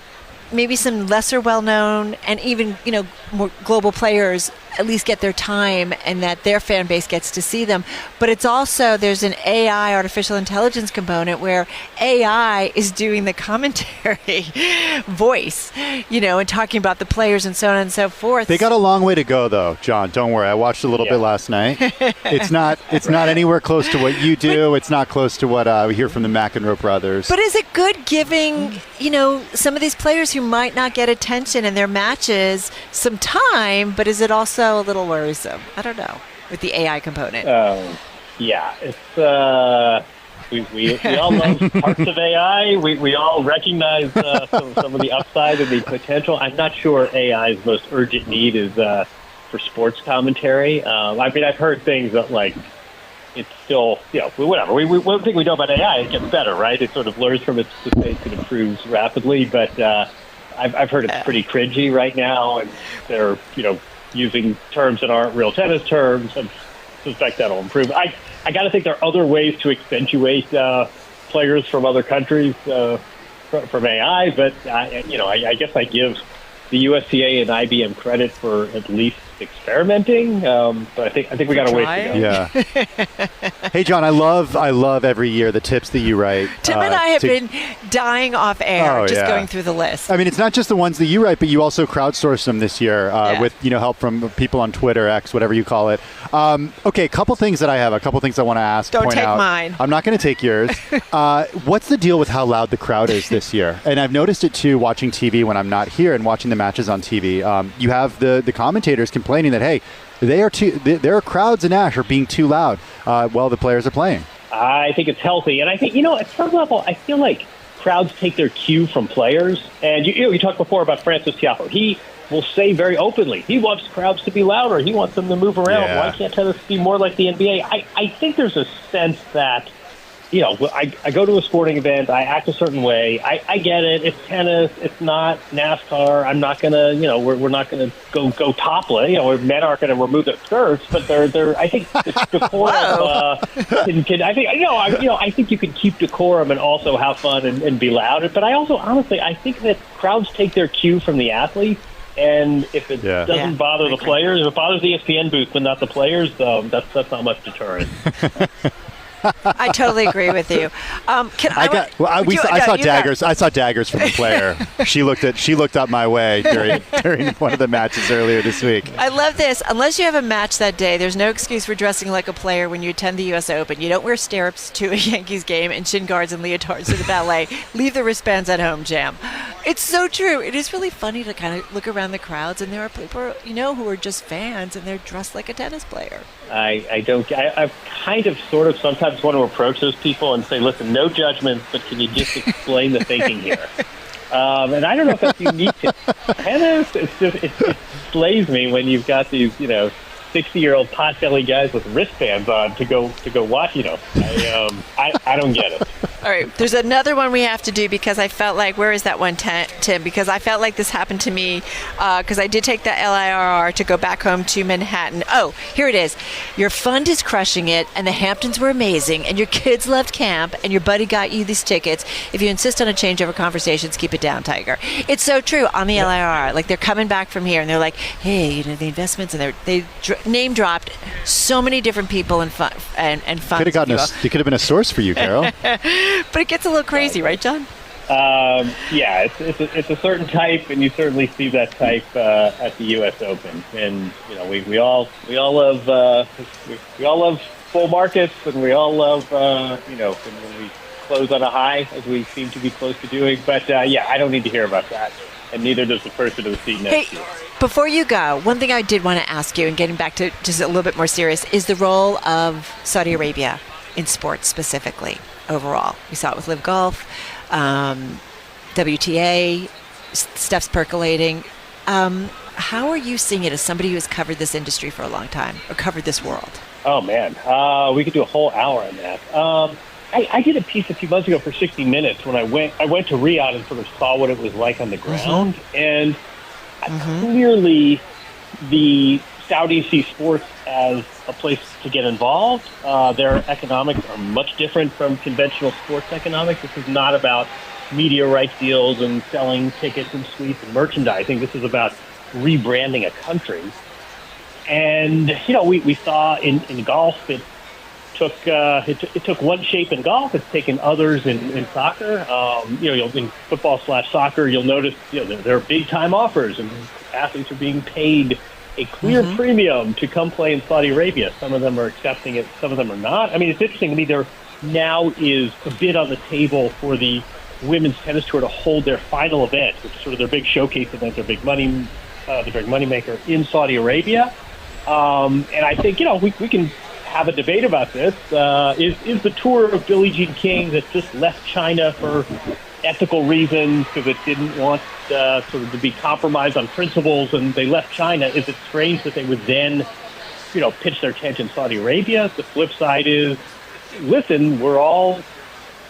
maybe some lesser well-known and even more global players at least get their time, and that their fan base gets to see them. But it's also, there's an AI, artificial intelligence component, where AI is doing the commentary voice, and talking about the players and so on and so forth. They got a long way to go, though, John. Don't worry. I watched a little bit last night. It's not anywhere close to what you do. It's not close to what we hear from the McEnroe brothers. But is it good giving, some of these players who might not get attention in their matches some time, but is it also a little worrisome? I don't know, with the AI component. It's we all love parts of AI. We all recognize some of the upside and the potential. I'm not sure AI's most urgent need is for sports commentary. I've heard things that it's still, whatever. One thing we know about AI, it gets better, right? It sort of learns from its mistakes and improves rapidly. But I've heard it's pretty cringy right now, and they're using terms that aren't real tennis terms. I suspect that'll improve. I got to think there are other ways to accentuate players from other countries from AI, but I guess I give the USTA and IBM credit for at least experimenting, but I think we got a ways to go. Yeah. Hey, John, I love every year the tips that you write. Tim and I have been dying off air going through the list. I mean, it's not just the ones that you write, but you also crowdsource them this year with help from people on Twitter, X, whatever you call it. Okay, a couple things I want to ask. Don't take mine. I'm not going to take yours. What's the deal with how loud the crowd is this year? And I've noticed it too, watching TV when I'm not here and watching the matches on TV. You have the commentators complaining that, hey, their crowds in Ash are being too loud while the players are playing. I think it's healthy. And I think, at some level, I feel like crowds take their cue from players. And you talked before about Francis Tiafoe. He will say very openly, he wants crowds to be louder. He wants them to move around. Yeah. Why can't tennis be more like the NBA? I think there's a sense that, I go to a sporting event, I act a certain way. I get it. It's tennis. It's not NASCAR. I'm not going to, we're not going to go topless. Men aren't going to remove their skirts, but they're I think decorum I think you can keep decorum and also have fun and be loud. But I also, honestly, I think that crowds take their cue from the athletes. And if it doesn't bother the players, if it bothers the ESPN booth but not the players, that's not much deterrent. I totally agree with you. I saw daggers. I saw daggers from the player. She looked up my way during one of the matches earlier this week. I love this. Unless you have a match that day, there's no excuse for dressing like a player when you attend the U.S. Open. You don't wear stirrups to a Yankees game and shin guards and leotards to the ballet. Leave the wristbands at home, Jam. It's so true. It is really funny to kind of look around the crowds, and there are people who are just fans, and they're dressed like a tennis player. I've kind of sort of sometimes want to approach those people and say, listen, no judgments, but can you just explain the thinking here? And I don't know if that's unique to tennis. It slays me when you've got these, 60-year-old pot-belly guys with wristbands on to go watch. I don't get it. All right, there's another one we have to do because I felt like, where is that one, Tim? Because I felt like this happened to me because I did take the LIRR to go back home to Manhattan. Oh, here it is. Your fund is crushing it, and the Hamptons were amazing, and your kids loved camp, and your buddy got you these tickets. If you insist on a change over conversations, keep it down, Tiger. It's so true on the LIRR. Like, they're coming back from here, and they're like, hey, the investments, and they name dropped so many different people and funds. They could have been a source for you, Carol. But it gets a little crazy, right, John? Yeah, it's a certain type, and you certainly see that type at the U.S. Open. And we all love full markets, and we all love when we close on a high, as we seem to be close to doing. But I don't need to hear about that, and neither does the person in the seat next year. Before you go, one thing I did want to ask you, and getting back to just a little bit more serious, is the role of Saudi Arabia in sports specifically overall. We saw it with Live Golf, WTA, stuff's percolating. How are you seeing it as somebody who has covered this industry for a long time, or covered this world? Oh, man. We could do a whole hour on that. I did a piece a few months ago for 60 Minutes when I went to Riyadh and sort of saw what it was like on the ground. And clearly the Saudis see sports as a place to get involved. Their economics are much different from conventional sports economics. This is not about media rights deals and selling tickets and suites and merchandising. This is about rebranding a country. And, we saw in golf, it took one shape in golf. It's taken others in soccer. In football/soccer, you'll notice, there are big-time offers, and athletes are being paid a clear premium to come play in Saudi Arabia. Some of them are accepting it, some of them are not. I mean, it's interesting to me, there now is a bid on the table for the women's tennis tour to hold their final event, which is sort of their big showcase event, their big money maker in Saudi Arabia. And I think, we can have a debate about this. Is the tour of Billie Jean King that just left China for ethical reasons because it didn't want sort of to be compromised on principles, and they left China? Is it strange that they would then, pitch their tent in Saudi Arabia? The flip side is, listen, we're all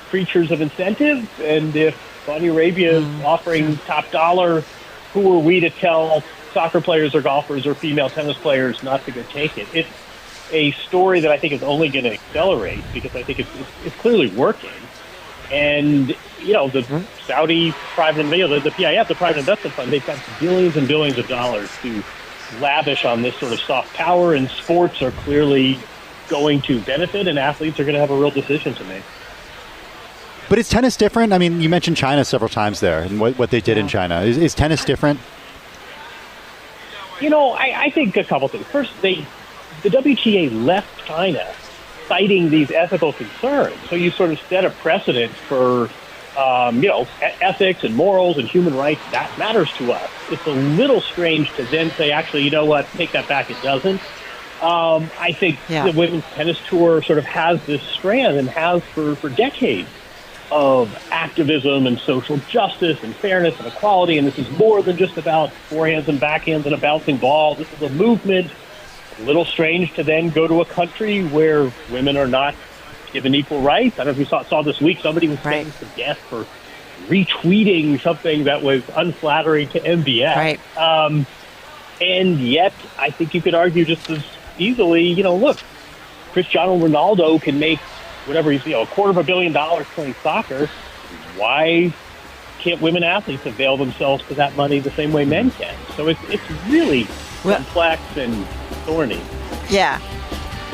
creatures of incentives, and if Saudi Arabia is offering top dollar, who are we to tell soccer players or golfers or female tennis players not to go take it? It's a story that I think is only going to accelerate because I think it's clearly working. And, the Saudi private, the PIF, the private investment fund, they've got billions and billions of dollars to lavish on this sort of soft power, and sports are clearly going to benefit, and athletes are going to have a real decision to make. But is tennis different? I mean, you mentioned China several times there, and what they did in China. Is tennis different? I think a couple things. First, the WTA left China citing these ethical concerns. So you sort of set a precedent for, ethics and morals and human rights. That matters to us. It's a little strange to then say, actually, you know what, take that back, it doesn't. I think the women's tennis tour sort of has this strand and has for decades of activism and social justice and fairness and equality. And this is more than just about forehands and backhands and a bouncing ball. This is a movement. A little strange to then go to a country where women are not given equal rights. I don't know if you saw this week, somebody was sentenced to death for retweeting something that was unflattering to MBS. Right. And yet, I think you could argue just as easily, look, Cristiano Ronaldo can make whatever he's, $250 million playing soccer. Why can't women athletes avail themselves to that money the same way men can? So it's really complex and thorny. Yeah.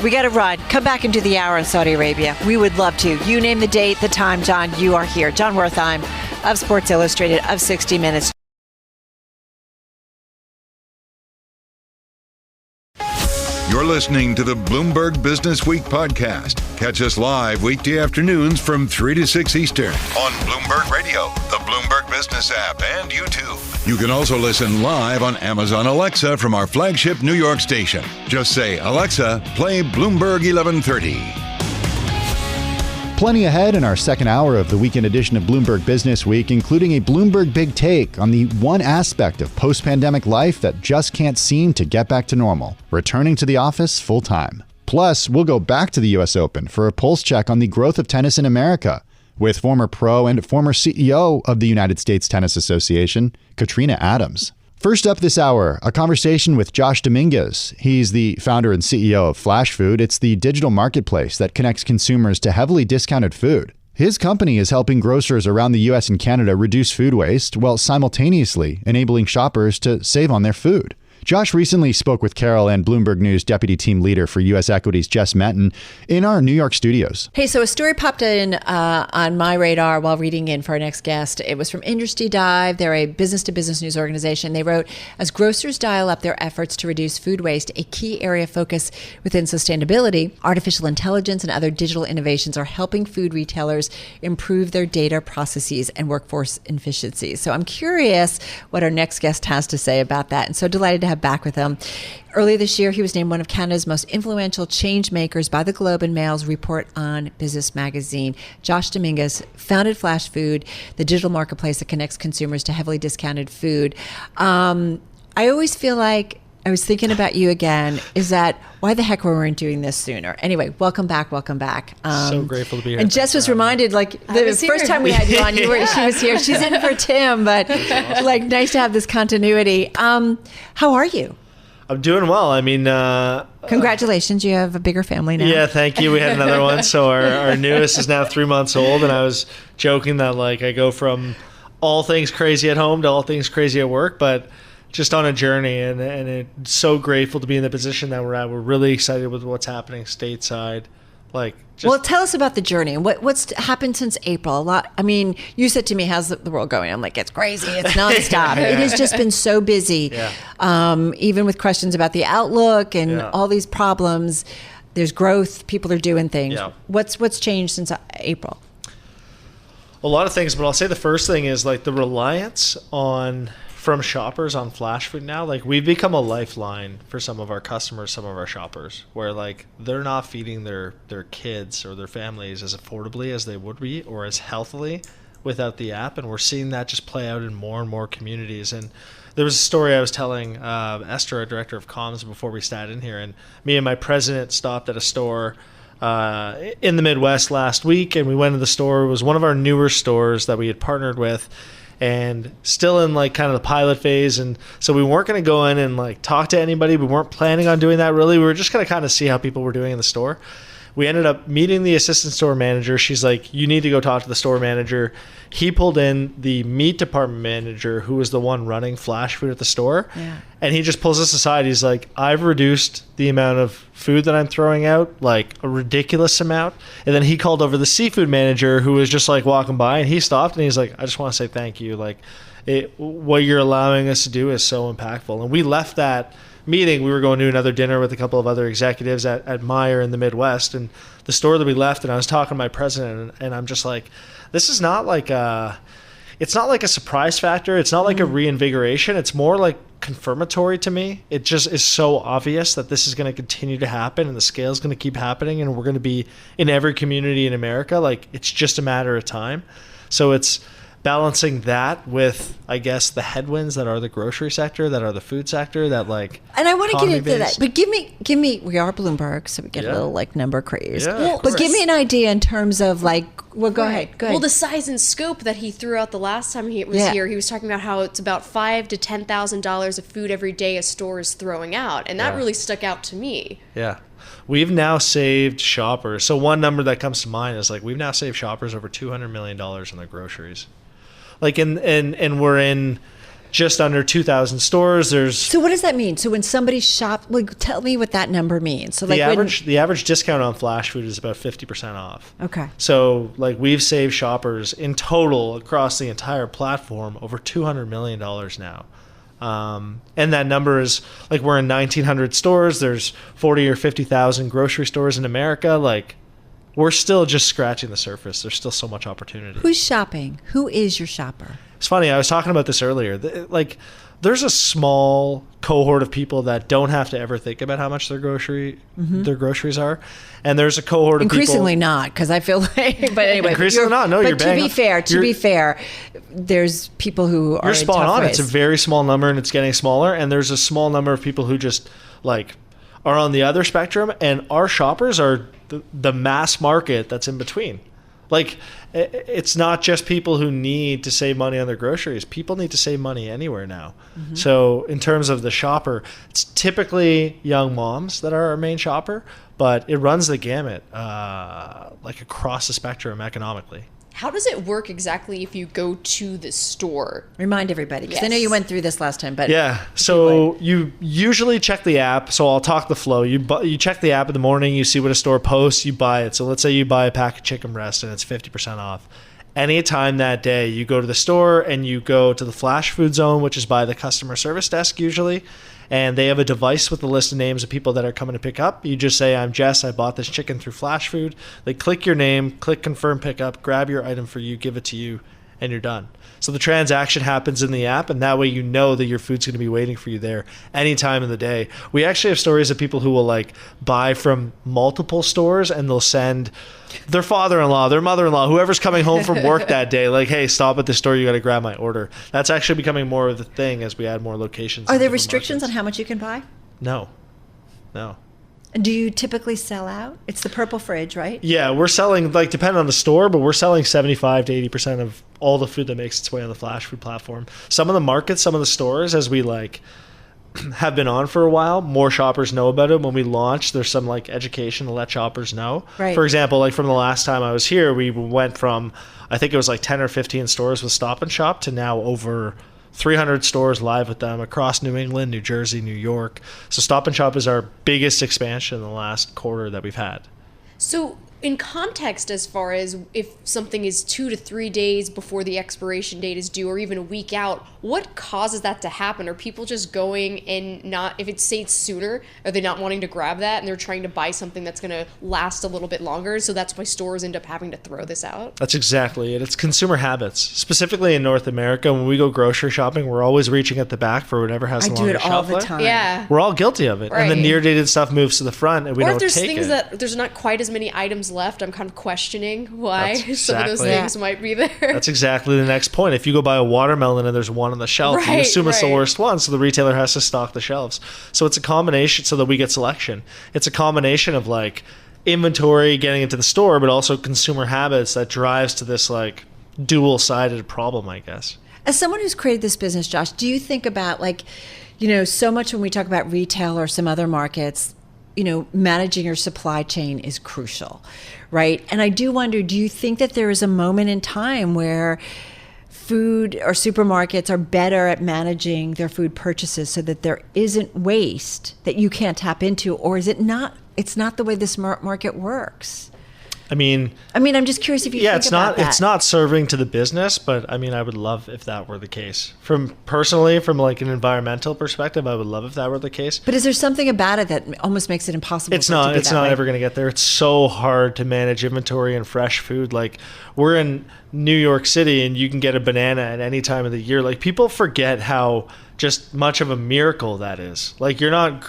We got to run. Come back and do the hour in Saudi Arabia. We would love to. You name the date, the time, John, you are here. John Wertheim of Sports Illustrated, of 60 Minutes. You're listening to the Bloomberg Businessweek podcast. Catch us live weekday afternoons from 3 to 6 Eastern on Bloomberg Radio, the Bloomberg Business app, and YouTube. You can also listen live on Amazon Alexa from our flagship New York station. Just say, Alexa, play Bloomberg 1130. Plenty ahead in our second hour of the weekend edition of Bloomberg Businessweek, including a Bloomberg Big Take on the one aspect of post-pandemic life that just can't seem to get back to normal, returning to the office full-time. Plus, we'll go back to the U.S. Open for a pulse check on the growth of tennis in America with former pro and former CEO of the United States Tennis Association, Katrina Adams. First up this hour, a conversation with Josh Dominguez. He's the founder and CEO of Flash Food. It's the digital marketplace that connects consumers to heavily discounted food. His company is helping grocers around the U.S. and Canada reduce food waste while simultaneously enabling shoppers to save on their food. Josh recently spoke with Carol and Bloomberg News deputy team leader for U.S. Equities, Jess Menton, in our New York studios. Hey, so a story popped in on my radar while reading in for our next guest. It was from Industry Dive. They're a business-to-business news organization. They wrote, as grocers dial up their efforts to reduce food waste, a key area of focus within sustainability, artificial intelligence and other digital innovations are helping food retailers improve their data processes and workforce efficiency. So I'm curious what our next guest has to say about that, and so delighted to have back with him. Earlier this year, he was named one of Canada's most influential change makers by the Globe and Mail's Report on Business magazine. Josh Dominguez founded Flash Food, the digital marketplace that connects consumers to heavily discounted food. I always feel like, I was thinking about you again, is that why the heck were we doing this sooner? Anyway, welcome back. So grateful to be here. And Jess was reminded, like, the first time we had you on, she was here. She's in for Tim, but like, nice to have this continuity. How are you? I'm doing well. I mean, congratulations, you have a bigger family now. Yeah, thank you. We had another one. So our newest is now 3 months old, and I was joking that like I go from all things crazy at home to all things crazy at work, but just on a journey, and it's so grateful to be in the position that we're at. We're really excited with what's happening stateside. Well, tell us about the journey and what's happened since April. A lot. I mean, you said to me, "How's the world going?" I'm like, "It's crazy. It's nonstop. It has just been so busy." Yeah. Even with questions about the outlook and all these problems, there's growth. People are doing things. Yeah. What's changed since April? A lot of things, but I'll say the first thing is like the reliance from shoppers on Flash Food now. Like, we've become a lifeline for some of our customers, some of our shoppers, where like they're not feeding their kids or their families as affordably as they would be or as healthily without the app. And we're seeing that just play out in more and more communities. And there was a story I was telling Esther, our director of comms, before we sat in here, and me and my president stopped at a store in the Midwest last week, and we went to the store. It was one of our newer stores that we had partnered with, and still in like kind of the pilot phase. And so we weren't going to go in and like talk to anybody. We weren't planning on doing that really. We were just going to kind of see how people were doing in the store. We ended up meeting the assistant store manager. She's like, you need to go talk to the store manager. He pulled in the meat department manager, who was the one running Flash Food at the store. Yeah. And he just pulls us aside. He's like, I've reduced the amount of food that I'm throwing out, like a ridiculous amount. And then he called over the seafood manager, who was just like walking by, and he stopped and he's like, I just want to say thank you. Like, what you're allowing us to do is so impactful. And we left that meeting. We were going to another dinner with a couple of other executives at Meijer in the Midwest, and the store that we left, and I was talking to my president, and I'm just like, this is not like it's not like a surprise factor. It's not like a reinvigoration. It's more like confirmatory to me. It just is so obvious that this is going to continue to happen, and the scale is going to keep happening, and we're going to be in every community in America. Like, it's just a matter of time. So it's balancing that with, I guess, the headwinds that are the grocery sector, that are the food sector, that like. And I want to get into that, but give me. We are Bloomberg, so we get a little like number crazed. Yeah, but give me an idea in terms of like. Well, go ahead. Well, the size and scope that he threw out the last time he was here, he was talking about how it's about $5,000 to $10,000 of food every day a store is throwing out, and that really stuck out to me. Yeah. We've now saved shoppers. So one number that comes to mind is like we've now saved shoppers over $200 million in their groceries. Like, and we're in just under 2,000 stores. So what does that mean? So when somebody shops, like, tell me what that number means. So like the average discount on Flash Food is about 50% off. Okay. So like we've saved shoppers in total across the entire platform over $200 million now. And that number is like, we're in 1,900 stores. There's 40 or 50,000 grocery stores in America. Like, we're still just scratching the surface. There's still so much opportunity. Who's shopping? Who is your shopper? It's funny. I was talking about this earlier. Like, there's a small cohort of people that don't have to ever think about how much their groceries are, and there's a cohort of increasingly people, not, because I feel like, but anyway, increasingly not. No, but you're bang to be fair, there's people who are you're spot in tough on. ways. It's a very small number, and it's getting smaller. And there's a small number of people who just like are on the other spectrum, and our shoppers are the mass market that's in between. Like, it's not just people who need to save money on their groceries. People need to save money anywhere now. Mm-hmm. So in terms of the shopper, it's typically young moms that are our main shopper, but it runs the gamut, like across the spectrum economically. How does it work exactly if you go to the store? Remind everybody, because I know you went through this last time. But yeah, so you usually check the app. So I'll talk the flow. You check the app in the morning. You see what a store posts. You buy it. So let's say you buy a pack of chicken breast and it's 50% off. Anytime that day, you go to the store and you go to the flash food zone, which is by the customer service desk usually. And they have a device with the list of names of people that are coming to pick up. You just say, I'm Jess, I bought this chicken through Flash Food. They click your name, click confirm pickup, grab your item for you, give it to you, and you're done. So the transaction happens in the app, and that way you know that your food's going to be waiting for you there any time of the day. We actually have stories of people who will like buy from multiple stores, and they'll send their father-in-law, their mother-in-law, whoever's coming home from work that day, like, hey, stop at the store, you got to grab my order. That's actually becoming more of the thing as we add more locations. Are there restrictions on how much you can buy? No. Do you typically sell out? It's the purple fridge, right? Yeah, we're selling, like, depending on the store, but we're selling 75 to 80% of all the food that makes its way on the Flash Food platform. Some of the markets, some of the stores, as we like have been on for a while, more shoppers know about it. When we launch, there's some like education to let shoppers know. Right. For example, like from the last time I was here, we went from, I think it was like 10 or 15 stores with Stop and Shop to now over 300 stores live with them across New England, New Jersey, New York. So Stop and Shop is our biggest expansion in the last quarter that we've had. So in context, as far as if something is 2 to 3 days before the expiration date is due, or even a week out, what causes that to happen? Are people just going and not, if it's say it's sooner, are they not wanting to grab that and they're trying to buy something that's going to last a little bit longer? So that's why stores end up having to throw this out? That's exactly it. It's consumer habits. Specifically in North America, when we go grocery shopping, we're always reaching at the back for whatever has the longest shelf life. I do it all the time. Yeah. We're all guilty of it. Right. And the near dated stuff moves to the front and we don't take it. Or if there's things that there's not quite as many items left, I'm kind of questioning why some of those exactly. things might be there. That's exactly the next point. If you go buy a watermelon and there's one on the shelf, you assume it's the worst one, so the retailer has to stock the shelves. So it's a combination so that we get selection. It's a combination of like inventory getting into the store, but also consumer habits that drives to this like dual-sided problem, I guess. As someone who's created this business, Josh, do you think about like, you know, so much when we talk about retail or some other markets, you know, managing your supply chain is crucial, right? And I do wonder, do you think that there is a moment in time where food or supermarkets are better at managing their food purchases so that there isn't waste that you can't tap into, or is it not? It's not the way this market works. I mean, I'm just curious if you think about that. It's not serving to the business, but I mean, I would love if that were the case. From like an environmental perspective, I would love if that were the case. But is there something about it that almost makes it impossible? It's not ever going to get there. It's so hard to manage inventory and fresh food. Like, we're in New York City and you can get a banana at any time of the year. Like, people forget how just much of a miracle that is. Like, they're not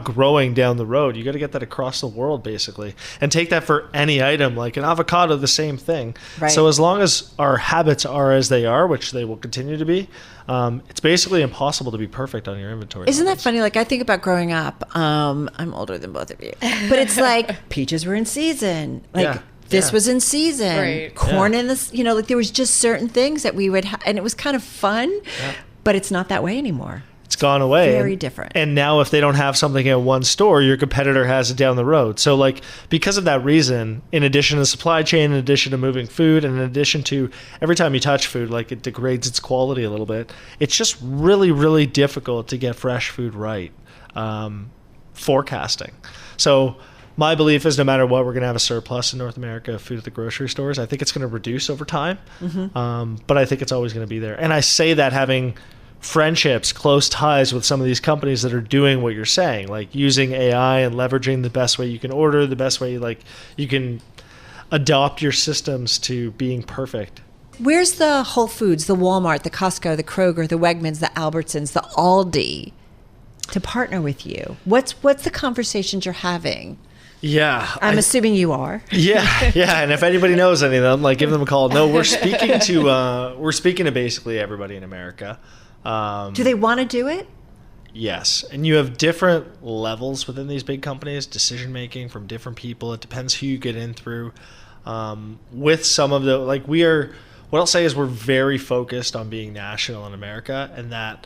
growing down the road. You got to get that across the world, basically, and take that for any item. Like an avocado, the same thing. Right. So as long as our habits are as they are, which they will continue to be, it's basically impossible to be perfect on your inventory. Isn't that funny? Like, I think about growing up. I'm older than both of you, but it's like peaches were in season. Like, this was in season. Right. Corn in this, you know, like there was just certain things that we would and it was kind of fun. Yeah. But it's not that way anymore. It's gone away. Very different. And now if they don't have something at one store, your competitor has it down the road. So like, because of that reason, in addition to supply chain, in addition to moving food, and in addition to every time you touch food, like it degrades its quality a little bit, it's just really, really difficult to get fresh food right. Forecasting. So my belief is no matter what, we're going to have a surplus in North America of food at the grocery stores. I think it's going to reduce over time, but I think it's always going to be there. And I say that having friendships, close ties with some of these companies that are doing what you're saying, like using AI and leveraging the best way you can order, the best way like you can adopt your systems to being perfect. Where's the Whole Foods, the Walmart, the Costco, the Kroger, the Wegmans, the Albertsons, the Aldi to partner with you? What's the conversations you're having? Yeah. I'm assuming you are. Yeah. And if anybody knows any of them, like, give them a call. No, we're speaking to basically everybody in America. Do they want to do it? Yes. And you have different levels within these big companies, decision making from different people. It depends who you get in through. With some of the, like, what I'll say is we're very focused on being national in America, and that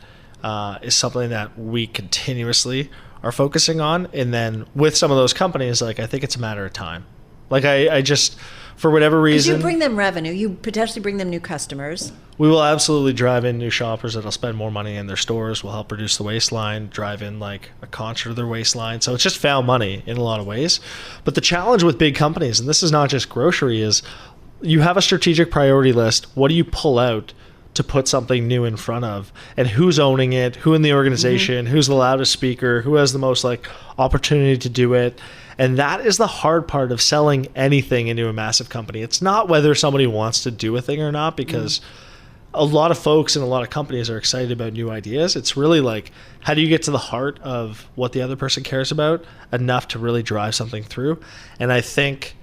is something that we continuously are focusing on. And then with some of those companies, like, I think it's a matter of time. Like, I just, for whatever reason, you bring them revenue, you potentially bring them new customers. We will absolutely drive in new shoppers that'll spend more money in their stores. We'll help reduce the waistline, drive in like a concert of their waistline. So it's just found money in a lot of ways. But the challenge with big companies, and this is not just grocery, is you have a strategic priority list. What do you pull out to put something new in front of, and who's owning it, who in the organization, who's the loudest speaker, who has the most like opportunity to do it. And that is the hard part of selling anything into a massive company. It's not whether somebody wants to do a thing or not, because a lot of folks and a lot of companies are excited about new ideas. It's really like, how do you get to the heart of what the other person cares about enough to really drive something through? And I think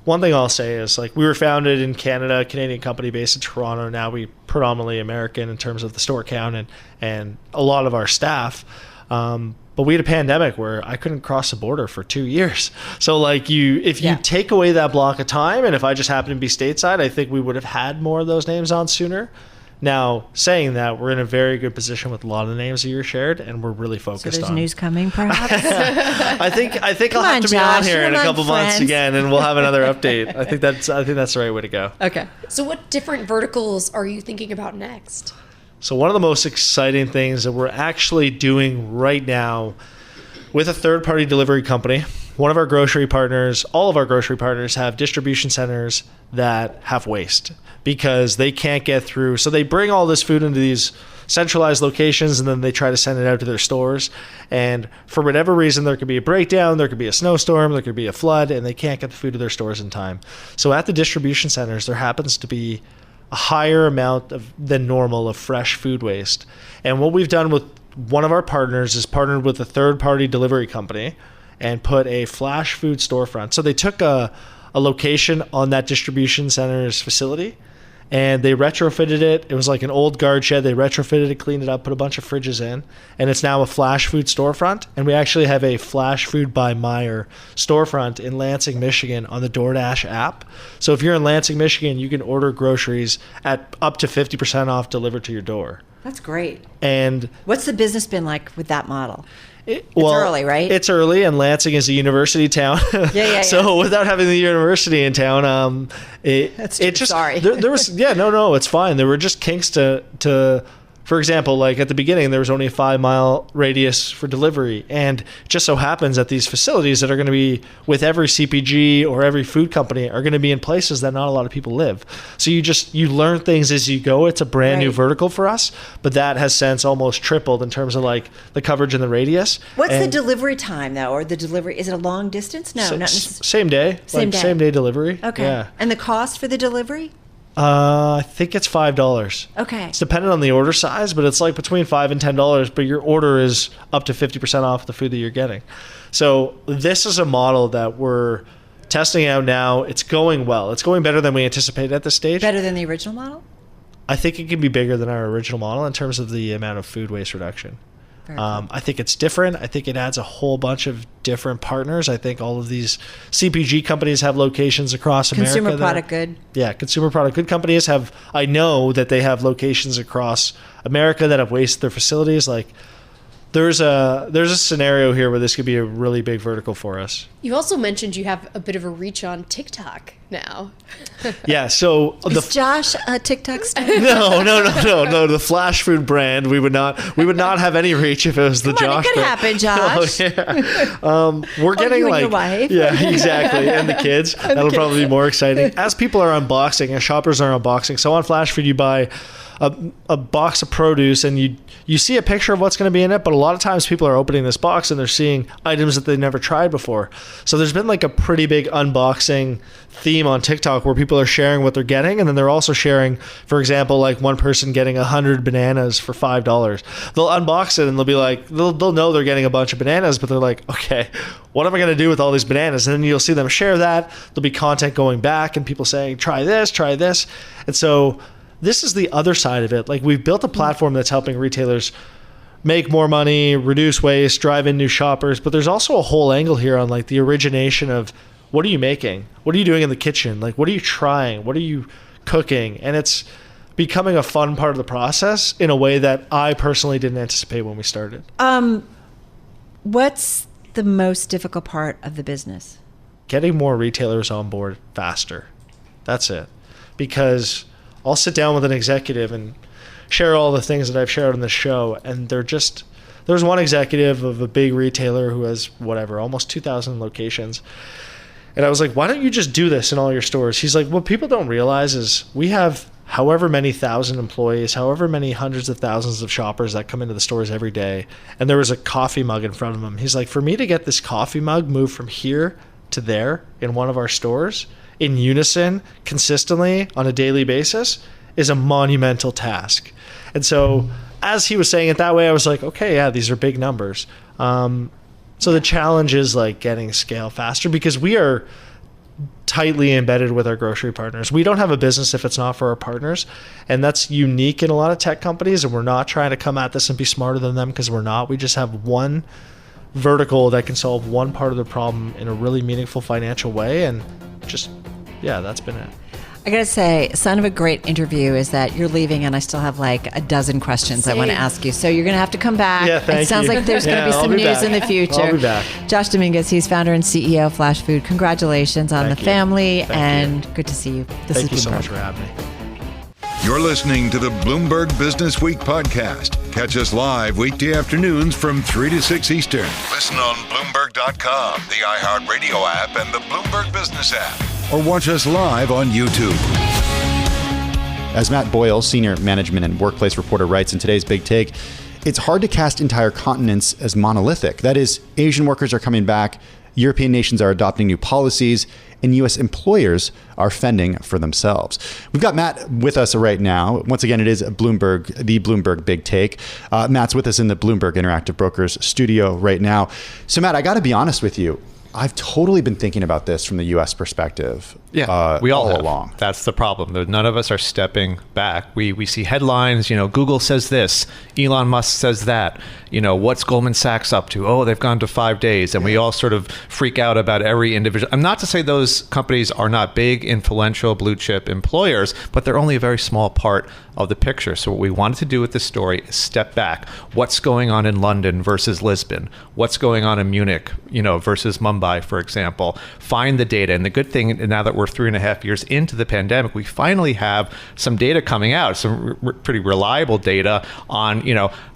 one thing I'll say is, like, we were founded in Canada, a Canadian company based in Toronto. Now we predominantly American in terms of the store count and a lot of our staff. But we had a pandemic where I couldn't cross the border for 2 years. So like if you take away that block of time, and if I just happened to be stateside, I think we would have had more of those names on sooner. Now, saying that, we're in a very good position with a lot of the names that you shared, and we're really focused on. So there's news coming, perhaps? I think I'll have to be on here in a couple months again, and we'll have another update. I think that's the right way to go. Okay. So what different verticals are you thinking about next? So one of the most exciting things that we're actually doing right now with a third-party delivery company, one of our grocery partners, all of our grocery partners have distribution centers that have waste because they can't get through. So they bring all this food into these centralized locations, and then they try to send it out to their stores. And for whatever reason, there could be a breakdown, there could be a snowstorm, there could be a flood, and they can't get the food to their stores in time. So at the distribution centers, there happens to be a higher amount than normal of fresh food waste. And what we've done with one of our partners is partnered with a third-party delivery company and put a flash food storefront. So they took a location on that distribution center's facility, and they retrofitted it. It was like an old guard shed. They retrofitted it, cleaned it up, put a bunch of fridges in, and it's now a flash food storefront. And we actually have a Flash Food by Meyer storefront in Lansing, Michigan on the DoorDash app. So if you're in Lansing, Michigan, you can order groceries at up to 50% off delivered to your door. That's great. And what's the business been like with that model? It's early, right? It's early, and Lansing is a university town. Yeah. So without having the university in town, sorry. there was no, it's fine. There were just kinks to. For example, like at the beginning, there was only a 5-mile radius for delivery. And it just so happens that these facilities that are going to be with every CPG or every food company are going to be in places that not a lot of people live. So you learn things as you go. It's a brand new vertical for us, but that has since almost tripled in terms of like the coverage and the radius. What's the delivery time though? Or the delivery, is it a long distance? No, not necessarily. Same day. Same day delivery. Okay. Yeah. And the cost for the delivery? I think it's $5. Okay. It's dependent on the order size, but it's like between $5 and $10. But your order is up to 50% off the food that you're getting. So this is a model that we're testing out now. It's going well. It's going better than we anticipated at this stage. Better than the original model? I think it can be bigger than our original model in terms of the amount of food waste reduction. I think it's different. I think it adds a whole bunch of different partners. I think all of these CPG companies have locations across America. Consumer product good. Yeah, consumer product good companies have. I know that they have locations across America that have wasted their facilities. Like there's a scenario here where this could be a really big vertical for us. You also mentioned you have a bit of a reach on TikTok now. Yeah, so is Josh a TikTok star? No. The Flash Food brand, we would not have any reach if it was the Josh. It could happen, Josh. Oh, yeah. We're getting you like and your wife. Yeah, exactly, and the kids. That'll probably be more exciting as people are unboxing, as shoppers are unboxing. So on Flash Food, you buy a box of produce and you see a picture of what's going to be in it, but a lot of times people are opening this box and they're seeing items that they've never tried before. So there's been like a pretty big unboxing theme theme on TikTok where people are sharing what they're getting, and then they're also sharing, for example, like one person getting 100 bananas for $5. They'll unbox it and they'll be like, they'll know they're getting a bunch of bananas, but they're like, okay, what am I going to do with all these bananas? And then you'll see them share that. There'll be content going back and people saying, try this. And so this is the other side of it. Like, we've built a platform that's helping retailers make more money, reduce waste, drive in new shoppers. But there's also a whole angle here on like the origination of, what are you making? What are you doing in the kitchen? Like, what are you trying? What are you cooking? And it's becoming a fun part of the process in a way that I personally didn't anticipate when we started. What's the most difficult part of the business? Getting more retailers on board faster. That's it. Because I'll sit down with an executive and share all the things that I've shared on this show, and there's one executive of a big retailer who has almost 2,000 locations. And I was like, why don't you just do this in all your stores? He's like, what people don't realize is we have however many thousand employees, however many hundreds of thousands of shoppers that come into the stores every day. And there was a coffee mug in front of him. He's like, for me to get this coffee mug moved from here to there in one of our stores in unison, consistently on a daily basis, is a monumental task. And so as he was saying it that way, I was like, okay, yeah, these are big numbers. So the challenge is like getting scale faster, because we are tightly embedded with our grocery partners. We don't have a business if it's not for our partners. And that's unique in a lot of tech companies. And we're not trying to come at this and be smarter than them, because we're not. We just have one vertical that can solve one part of the problem in a really meaningful financial way. And just, yeah, that's been it. I gotta say, sign of a great interview is that you're leaving and I still have like a dozen questions I want to ask you. So you're gonna have to come back. Yeah, thank you. It sounds like there's gonna be some news in the future. I'll be back. Josh Dominguez, he's founder and CEO of Flash Food. Congratulations on the family, and good to see you. Thank you so much for having me. You're listening to the Bloomberg Businessweek podcast. Catch us live weekday afternoons from 3 to 6 Eastern. Listen on Bloomberg.com, the iHeartRadio app, and the Bloomberg Business app. Or watch us live on YouTube. As Matt Boyle, senior management and workplace reporter, writes in today's Big Take, it's hard to cast entire continents as monolithic. That is, Asian workers are coming back, European nations are adopting new policies, and U.S. employers are fending for themselves. We've got Matt with us right now. Once again, it is the Bloomberg Big Take. Matt's with us in the Bloomberg Interactive Brokers studio right now. So, Matt, I got to be honest with you. I've totally been thinking about this from the U.S. perspective. Yeah, we all along. That's the problem. None of us are stepping back. We see headlines. Google says this. Elon Musk says that. What's Goldman Sachs up to? Oh, they've gone to 5 days, and we all sort of freak out about every individual. I'm not to say those companies are not big, influential, blue chip employers, but they're only a very small part of the picture. So what we wanted to do with this story is step back. What's going on in London versus Lisbon? What's going on in Munich, versus Mumbai, for example? Find the data. And the good thing, now that we're 3.5 years into the pandemic, we finally have some data coming out, some pretty reliable data on,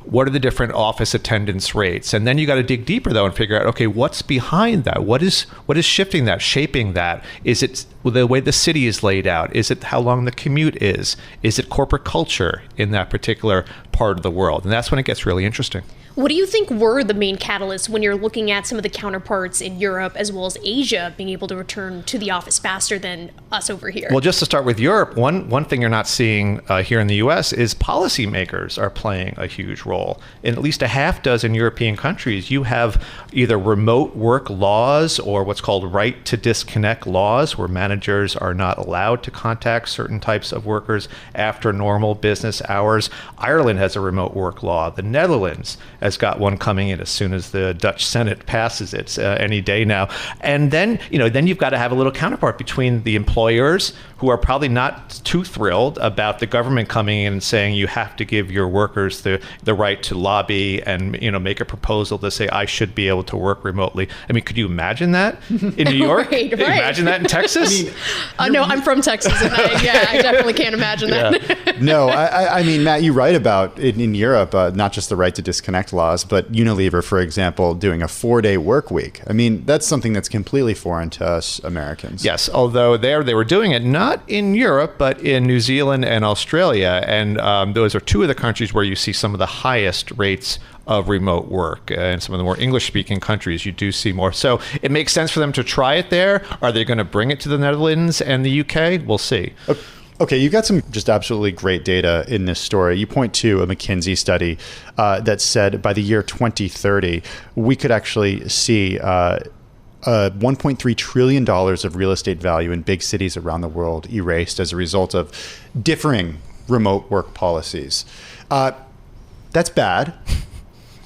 what are the different office attendance rates? And then you got to dig deeper, though, and figure out, okay, what's behind that? What is shifting that, shaping that? Is it the way the city is laid out? Is it how long the commute is? Is it corporate culture in that particular part of the world? And that's when it gets really interesting. What do you think were the main catalysts when you're looking at some of the counterparts in Europe as well as Asia being able to return to the office faster than us over here? Well, just to start with Europe, one thing you're not seeing here in the U.S. is policymakers are playing a huge role. In at least a half dozen European countries, you have either remote work laws or what's called right to disconnect laws, where managers are not allowed to contact certain types of workers after normal business hours. Ireland has a remote work law. The Netherlands has got one coming in as soon as the Dutch Senate passes it any day now. And then, then you've got to have a little counterpart between the employers, who are probably not too thrilled about the government coming in and saying you have to give your workers the right to lobby and make a proposal to say I should be able to work remotely. I mean, could you imagine that in New York? Right. Imagine that in Texas? No, I'm from Texas, and I definitely can't imagine that. No, I mean, Matt, you're right about about in Europe, not just the right to disconnect laws, but Unilever, for example, doing a 4-day work week. I mean, that's something that's completely foreign to us Americans. Yes, although they were doing it not in Europe, but in New Zealand and Australia. And those are two of the countries where you see some of the highest rates of remote work. In some of the more English-speaking countries, you do see more. So it makes sense for them to try it there. Are they going to bring it to the Netherlands and the UK? We'll see. Okay, you've got some just absolutely great data in this story. You point to a McKinsey study that said by the year 2030, we could actually see $1.3 trillion of real estate value in big cities around the world erased as a result of differing remote work policies. That's bad.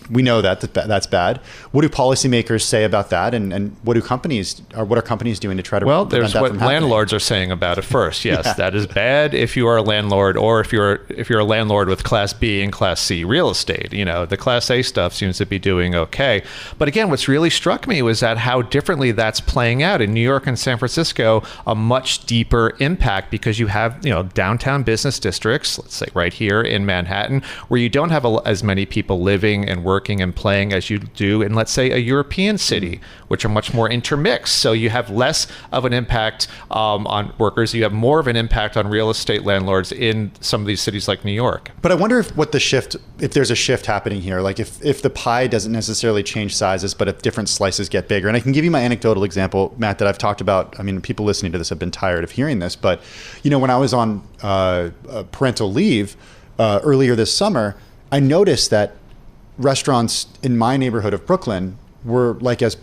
We know that's bad. What do policymakers say about that, and what are companies doing to try to prevent that there's from what happening? Landlords are saying about it first. Yes, Yeah. that is bad if you are a landlord, or if you're a landlord with Class B and Class C real estate. The Class A stuff seems to be doing okay. But again, what's really struck me was that how differently that's playing out in New York and San Francisco. A much deeper impact because you have downtown business districts, let's say right here in Manhattan, where you don't have as many people living and working and playing as you do in, let's say, a European city, which are much more intermixed. So you have less of an impact on workers. You have more of an impact on real estate landlords in some of these cities like New York. But I wonder if there's a shift happening here, like if the pie doesn't necessarily change sizes, but if different slices get bigger. And I can give you my anecdotal example, Matt, that I've talked about. I mean, people listening to this have been tired of hearing this, but when I was on parental leave earlier this summer, I noticed that restaurants in my neighborhood of Brooklyn were like as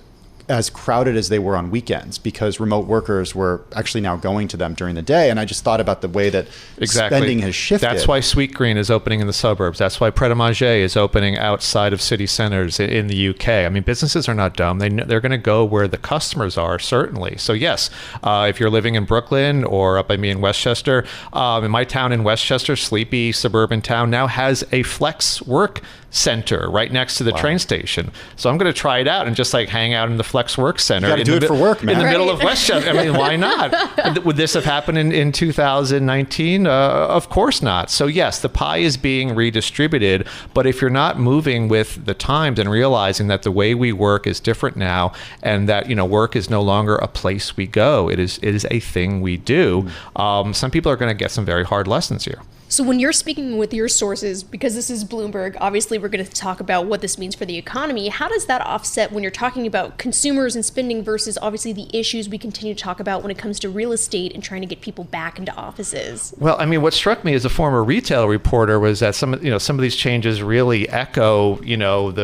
crowded as they were on weekends because remote workers were actually now going to them during the day. And I just thought about the way that spending has shifted. That's why Sweet Green is opening in the suburbs. That's why Pret a Manger is opening outside of city centers in the UK. I mean, businesses are not dumb. They're going to go where the customers are, certainly. So yes, if you're living in Brooklyn or up by me in Westchester, in my town in Westchester, sleepy suburban town now has a flex work center right next to the train station. So I'm going to try it out and just hang out in the Flex Work Center. You got to do it for work, man. In the middle of Westchester. I mean, why not? Would this have happened in 2019? Of course not. So yes, the pie is being redistributed, but if you're not moving with the times and realizing that the way we work is different now, and that work is no longer a place we go, it is a thing we do. Some people are going to get some very hard lessons here. So when you're speaking with your sources, because this is Bloomberg, obviously we're going to talk about what this means for the economy. How does that offset when you're talking about consumers and spending versus obviously the issues we continue to talk about when it comes to real estate and trying to get people back into offices? Well, I mean, what struck me as a former retail reporter was that some of these changes really echo,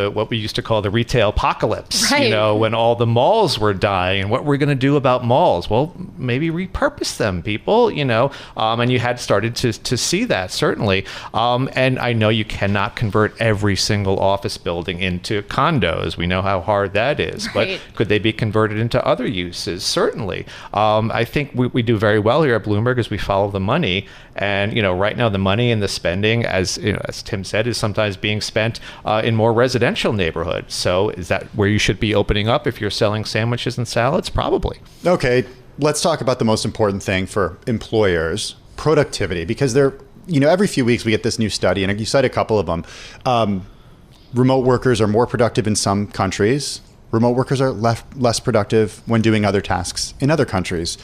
what we used to call the retail apocalypse. Right. When all the malls were dying, and what we're going to do about malls? Well, maybe repurpose them, people. And you had started to see that. Certainly. And I know you cannot convert every single office building into condos. We know how hard that is. Right. But could they be converted into other uses? Certainly. I think we do very well here at Bloomberg as we follow the money. And, right now the money and the spending, as Tim said, is sometimes being spent in more residential neighborhoods. So is that where you should be opening up if you're selling sandwiches and salads? Probably. Okay, let's talk about the most important thing for employers, productivity, because every few weeks we get this new study, and you cite a couple of them. Remote workers are more productive in some countries. Remote workers are less productive when doing other tasks in other countries.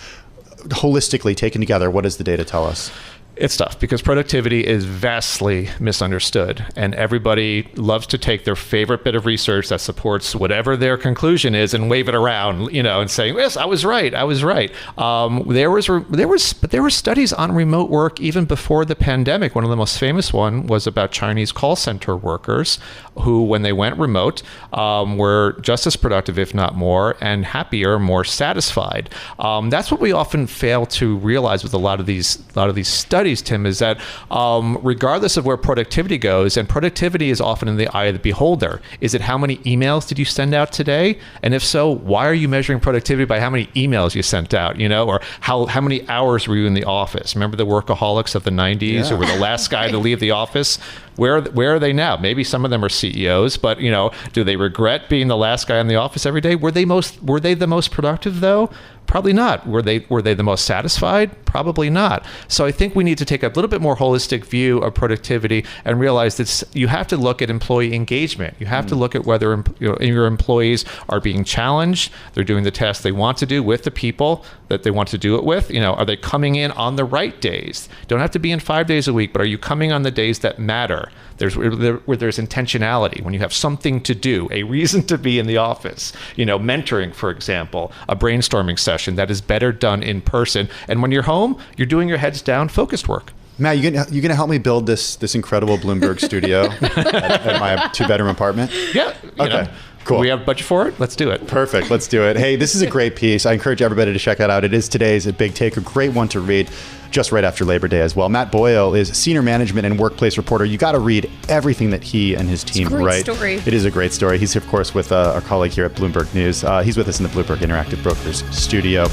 Holistically, taken together, what does the data tell us? It's tough because productivity is vastly misunderstood, and everybody loves to take their favorite bit of research that supports whatever their conclusion is and wave it around, and saying, "Yes, I was right. I was right." There were studies on remote work even before the pandemic. One of the most famous one was about Chinese call center workers who, when they went remote, were just as productive, if not more, and happier, more satisfied. That's what we often fail to realize with a lot of these studies, Tim, is that regardless of where productivity goes, and productivity is often in the eye of the beholder, is it how many emails did you send out today? And if so, why are you measuring productivity by how many emails you sent out, or how many hours were you in the office? Remember the workaholics of the 90s who were the last guy to leave the office? Where are they now? Maybe some of them are CEOs, but do they regret being the last guy in the office every day? Were they the most productive though? Probably not. Were they the most satisfied? Probably not. So I think we need to take a little bit more holistic view of productivity and realize that you have to look at employee engagement. You have to look at whether your employees are being challenged, they're doing the tasks they want to do with the people that they want to do it with. Are they coming in on the right days? Don't have to be in 5 days a week, but are you coming on the days that matter? Where there's intentionality, when you have something to do, a reason to be in the office, mentoring, for example, a brainstorming session that is better done in person. And when you're home, you're doing your heads down focused work. Matt, you gonna help me build this incredible Bloomberg studio at my 2-bedroom apartment? Yeah. Okay. Cool. We have a budget for it? Let's do it. Perfect. Let's do it. Hey, this is a great piece. I encourage everybody to check that out. It is today's a big take, a great one to read just right after Labor Day as well. Matt Boyle is senior management and workplace reporter. You got to read everything that he and his team write. Story. It is a great story. He's, of course, with our colleague here at Bloomberg News. He's with us in the Bloomberg Interactive Brokers studio.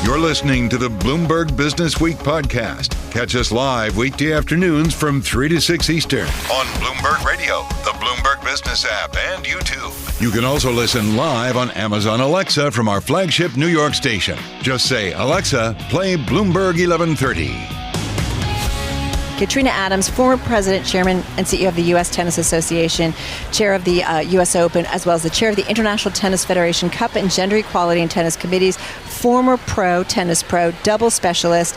You're listening to the Bloomberg Businessweek podcast. Catch us live weekday afternoons from 3 to 6 Eastern on Bloomberg Radio, the Bloomberg Business app, and YouTube. You can also listen live on Amazon Alexa from our flagship New York station. Just say, Alexa, play Bloomberg 1130. Katrina Adams, former president, chairman, and CEO of the U.S. Tennis Association, chair of the U.S. Open, as well as the chair of the International Tennis Federation Cup and Gender Equality and Tennis Committees, former tennis pro, double specialist,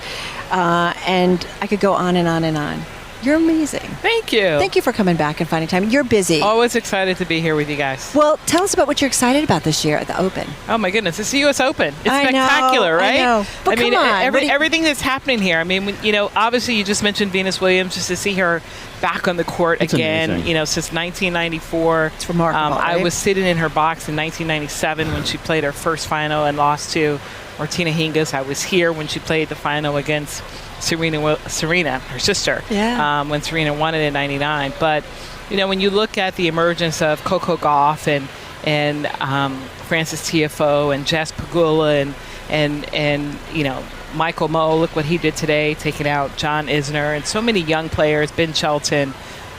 and I could go on and on and on. You're amazing. Thank you. Thank you for coming back and finding time. You're busy. Always excited to be here with you guys. Well, tell us about what you're excited about this year at the Open. Oh my goodness, it's the U.S. Open. It's I spectacular, know, right? I know. But mean, come on, everything that's happening here. I mean, obviously you just mentioned Venus Williams, just to see her back on the court again, amazing. Since 1994. It's remarkable. I right? was sitting in her box in 1997 when she played her first final and lost to Martina Hingis. I was here when she played the final against Serena, her sister, when Serena won it in 99. But, when you look at the emergence of Coco Gauff and Frances Tiafoe and Jess Pegula and Michael Moe, look what he did today, taking out John Isner, and so many young players, Ben Shelton.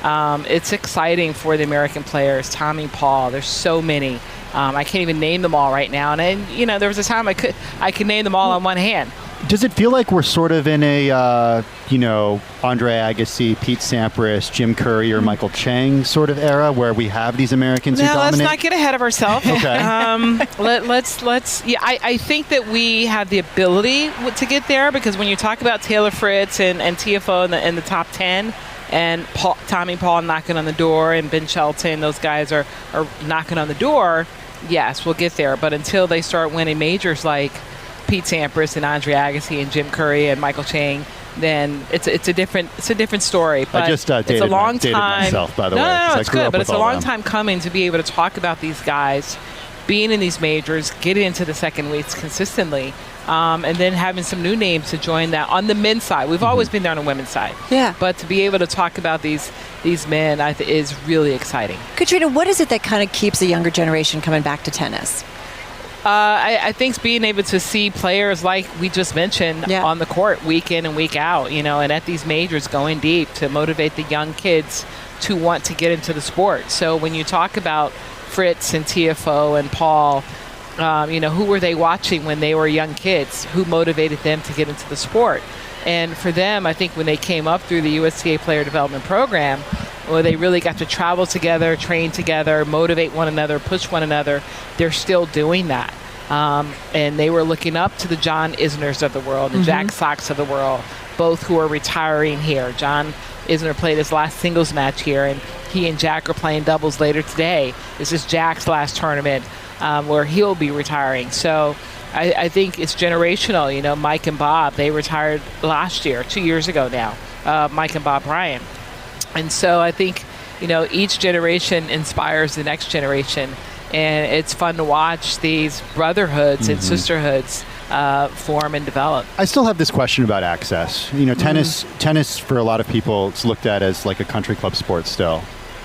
It's exciting for the American players, Tommy Paul. There's so many. I can't even name them all right now. And there was a time I could name them all on one hand. Does it feel like we're sort of in a, Andre Agassi, Pete Sampras, Jim Curry, or Michael Chang sort of era where we have these Americans who dominate? Let's not get ahead of ourselves. Okay. I think that we have the ability to get there, because when you talk about Taylor Fritz and Tiafoe in the top 10, and Tommy Paul knocking on the door, and Ben Shelton, those guys are knocking on the door, yes, we'll get there. But until they start winning majors like Pete Sampras and Andre Agassi and Jim Curry and Michael Chang, then it's a different story. But I just dated it's a long time. myself, by the way. No, it's good, but it's a long them. time coming to be able to talk about these guys being in these majors, getting into the second weeks consistently, and then having some new names to join that on the men's side. We've always been there on the women's side. Yeah. But to be able to talk about these men is really exciting. Katrina, what is it that kind of keeps the younger generation coming back to tennis? I think being able to see players like we just mentioned on the court week in and week out, and at these majors going deep to motivate the young kids to want to get into the sport. So when you talk about Fritz and Tiafoe and Paul, who were they watching when they were young kids? Who motivated them to get into the sport? And for them, I think when they came up through the USTA Player Development Program, where they really got to travel together, train together, motivate one another, push one another, they're still doing that. And they were looking up to the John Isners of the world, the Jack Sox of the world, both who are retiring here. John Isner played his last singles match here, and he and Jack are playing doubles later today. This is Jack's last tournament where he'll be retiring. So I think it's generational. Mike and Bob, they retired last year, 2 years ago now, Mike and Bob Bryant. And so I think, each generation inspires the next generation. And it's fun to watch these brotherhoods and sisterhoods form and develop. I still have this question about access. Tennis for a lot of people, it's looked at as like a country club sport still.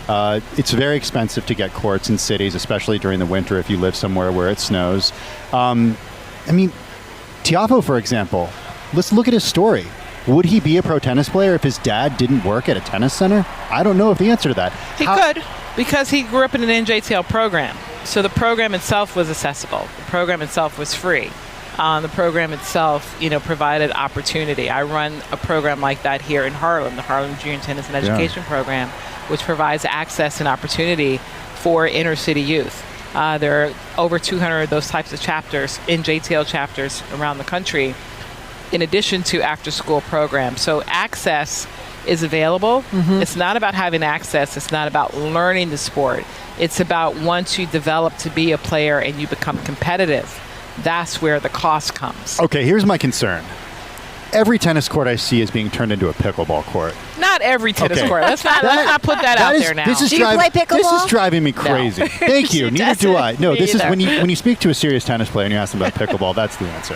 It's very expensive to get courts in cities, especially during the winter if you live somewhere where it snows. Tiafoe, for example, let's look at his story. Would he be a pro tennis player if his dad didn't work at a tennis center? I don't know if the answer to that. He could. Because he grew up in an NJTL program. So the program itself was accessible. The program itself was free. The program itself, provided opportunity. I run a program like that here in Harlem, the Harlem Junior Tennis and Education Program, which provides access and opportunity for inner city youth. There are over 200 of those types of chapters, NJTL chapters around the country, in addition to after-school programs. So access is available. It's not about having access. It's not about learning the sport. It's about once you develop to be a player and you become competitive, that's where the cost comes. Okay, here's my concern. Every tennis court I see is being turned into a pickleball court. Not every tennis court. Let's not put that out there now. Do you play pickleball? This is driving me crazy. No. Thank you. Neither do I. No, this is either. when you speak to a serious tennis player and you ask them about pickleball, that's the answer.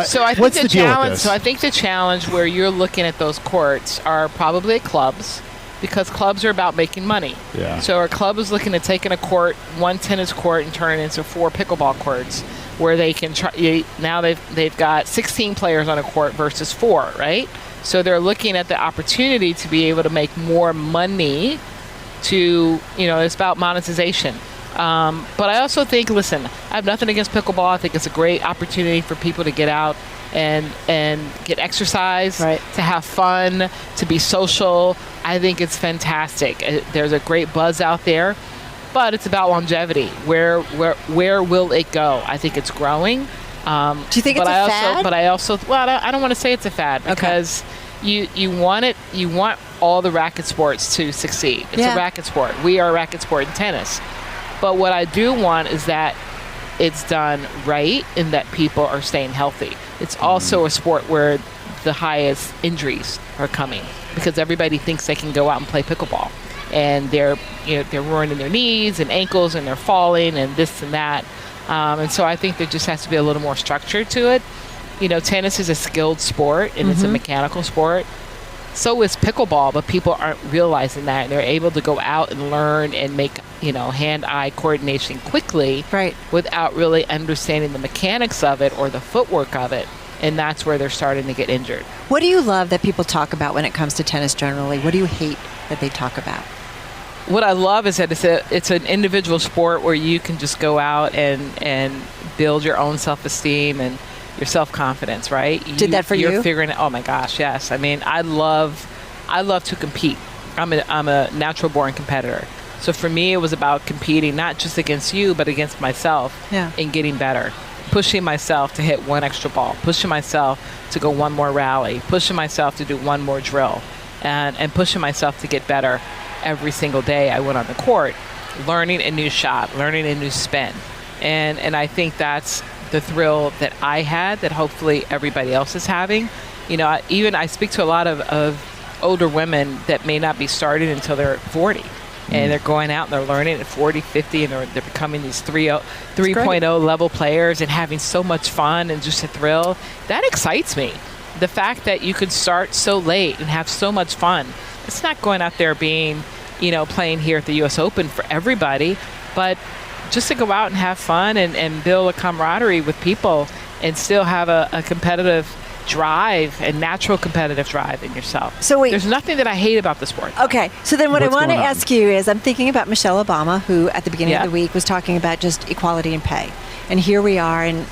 So I think what's the deal with challenge. this? So I think the challenge where you're looking at those courts are probably at clubs, because clubs are about making money. Yeah. So our club is looking at taking a court, one tennis court, and turning it into 4 pickleball courts, where they can try. Now they've got 16 players on a court versus 4, right? So they're looking at the opportunity to be able to make more money. It's about monetization. But I also think, listen, I have nothing against pickleball. I think it's a great opportunity for people to get out and get exercise, to have fun, to be social. I think it's fantastic. There's a great buzz out there, but it's about longevity. Where will it go? I think it's growing. Do you think it's a fad? But I don't want to say it's a fad, because you want it. You want all the racket sports to succeed. It's a racket sport. We are a racket sport in tennis. But what I do want is that it's done right and that people are staying healthy. It's also a sport where the highest injuries are coming, because everybody thinks they can go out and play pickleball, and they're ruining their knees and ankles, and they're falling and this and that. And so I think there just has to be a little more structure to it. Tennis is a skilled sport and it's a mechanical sport. So is pickleball, but people aren't realizing that. They're able to go out and learn and make, hand-eye coordination quickly, without really understanding the mechanics of it or the footwork of it. And that's where they're starting to get injured. What do you love that people talk about when it comes to tennis generally? What do you hate that they talk about? What I love is that it's an individual sport where you can just go out and build your own self-esteem and your self-confidence, right? Did that for you? You're figuring it. Oh my gosh, yes. I mean, I love to compete. I'm a natural-born competitor. So for me, it was about competing not just against you, but against myself, and getting better. Pushing myself to hit one extra ball, pushing myself to go one more rally, pushing myself to do one more drill, and pushing myself to get better every single day I went on the court, learning a new shot, learning a new spin. And I think that's the thrill that I had, that hopefully everybody else is having. I speak to a lot of older women that may not be starting until they're 40. And they're going out and they're learning at 40, 50, and they're becoming these 3.0 level players and having so much fun and just a thrill. That excites me. The fact that you could start so late and have so much fun. It's not going out there being, playing here at the U.S. Open for everybody, but just to go out and have fun and build a camaraderie with people and still have a competitive drive and natural competitive drive in yourself. So wait, there's nothing that I hate about the sport. Okay, so then what I want to ask you is, I'm thinking about Michelle Obama, who at the beginning of the week was talking about just equality in pay. And here we are, and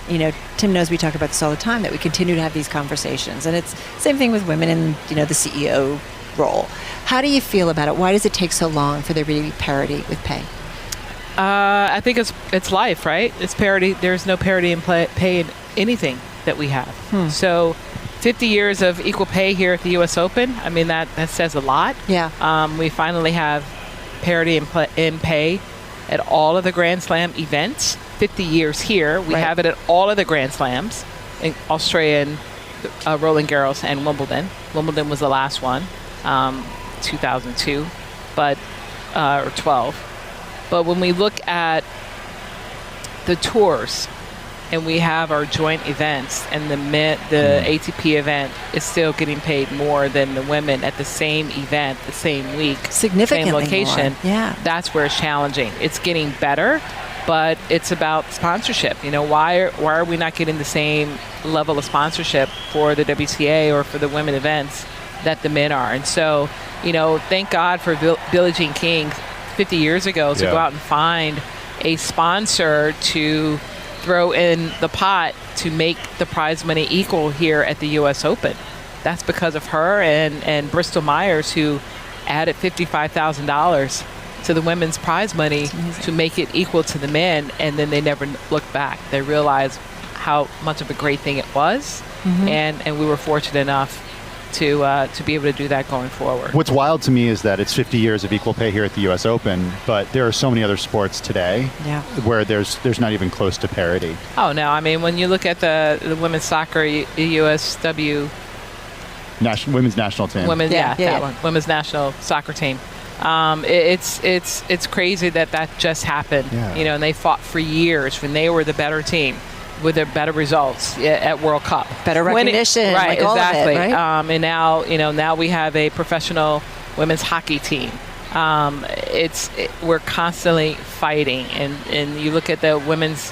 Tim knows we talk about this all the time, that we continue to have these conversations. And it's the same thing with women in, the CEO role. How do you feel about it? Why does it take so long for there to be parity with pay? I think it's life, right? It's parity. There's no parity in pay in anything that we have. So 50 years of equal pay here at the U.S. Open, I mean, that says a lot. Yeah. We finally have parity in pay at all of the Grand Slam events. 50 years here. We have it at all of the Grand Slams, in Australian, Roland Garros, and Wimbledon. Wimbledon was the last one, 2002, or 12. But when we look at the tours, and we have our joint events, and the ATP event is still getting paid more than the women at the same event, the same week, significantly same location. More. Yeah, that's where it's challenging. It's getting better, but it's about sponsorship. Why are we not getting the same level of sponsorship for the WTA or for the women events that the men are? And so, thank God for Billie Jean King 50 years ago to go out and find a sponsor to throw in the pot to make the prize money equal here at the U.S. Open. That's because of her and Bristol Myers, who added $55,000 to the women's prize money to make it equal to the men, and then they never looked back. They realized how much of a great thing it was, and we were fortunate enough to be able to do that going forward. What's wild to me is that it's 50 years of equal pay here at the U.S. Open, but there are so many other sports today where there's not even close to parity. Oh, no. I mean, when you look at the women's soccer USW women's national team. Women's national soccer team. It's crazy that just happened. You know, and they fought for years when they were the better team with their better results at World Cup, better recognition, right? Like all exactly. of it, right? And now we have a professional women's hockey team. We're constantly fighting, and you look at the women's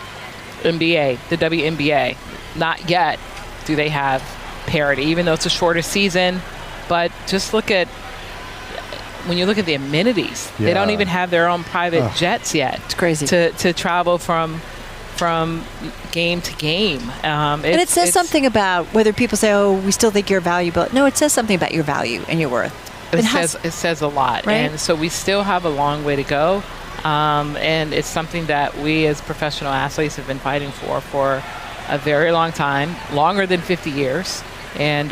NBA, the WNBA. Not yet do they have parity, even though it's a shorter season. But just when you look at the amenities, they don't even have their own private jets yet. It's crazy to travel from game to game. And it says something about whether people say, oh, we still think you're valuable. No, it says something about your value and your worth. It says a lot. Right? And so we still have a long way to go. And it's something that we as professional athletes have been fighting for a very long time, longer than 50 years. And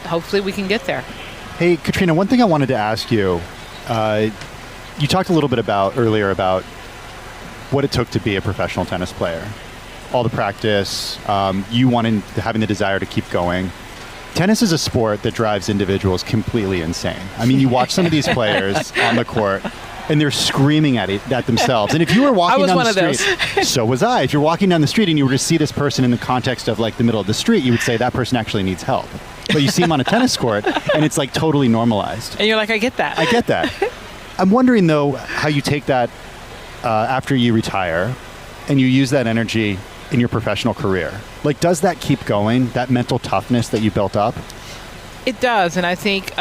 hopefully we can get there. Hey, Katrina, one thing I wanted to ask you, you talked a little bit earlier about what it took to be a professional tennis player. All the practice, you having the desire to keep going. Tennis is a sport that drives individuals completely insane. I mean, you watch some of these players on the court, and they're screaming at themselves. And if you were walking down the street, so was I. If you're walking down the street and you were to see this person in the context of like the middle of the street, you would say that person actually needs help. But you see him on a tennis court, and it's like totally normalized. And you're like, I get that. I get that. I'm wondering, though, how you take that after you retire and you use that energy in your professional career. Like, does that keep going, that mental toughness that you built up? It does. And I think,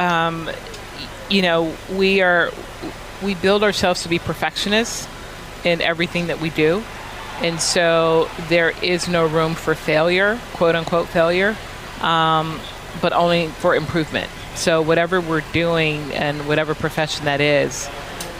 we build ourselves to be perfectionists in everything that we do. And so there is no room for failure, quote unquote failure, but only for improvement. So whatever we're doing and whatever profession that is,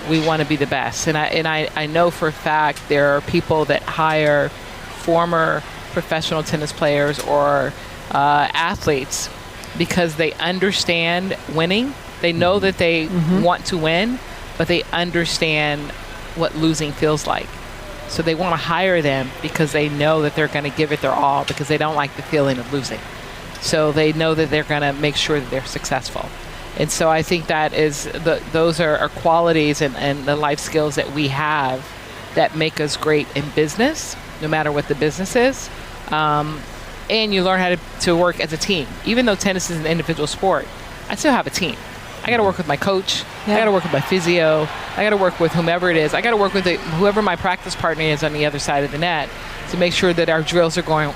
we want to be the best. And I know for a fact there are people that hire former professional tennis players or athletes because they understand winning. They know that they want to win, but they understand what losing feels like. So they want to hire them because they know that they're going to give it their all because they don't like the feeling of losing. So they know that they're going to make sure that they're successful. And so I think that those are qualities and the life skills that we have that make us great in business, no matter what the business is. And you learn how to work as a team. Even though tennis is an individual sport, I still have a team. I got to work with my coach. I got to work with my physio. I got to work with whomever it is. I got to work with whoever my practice partner is on the other side of the net to make sure that our drills are going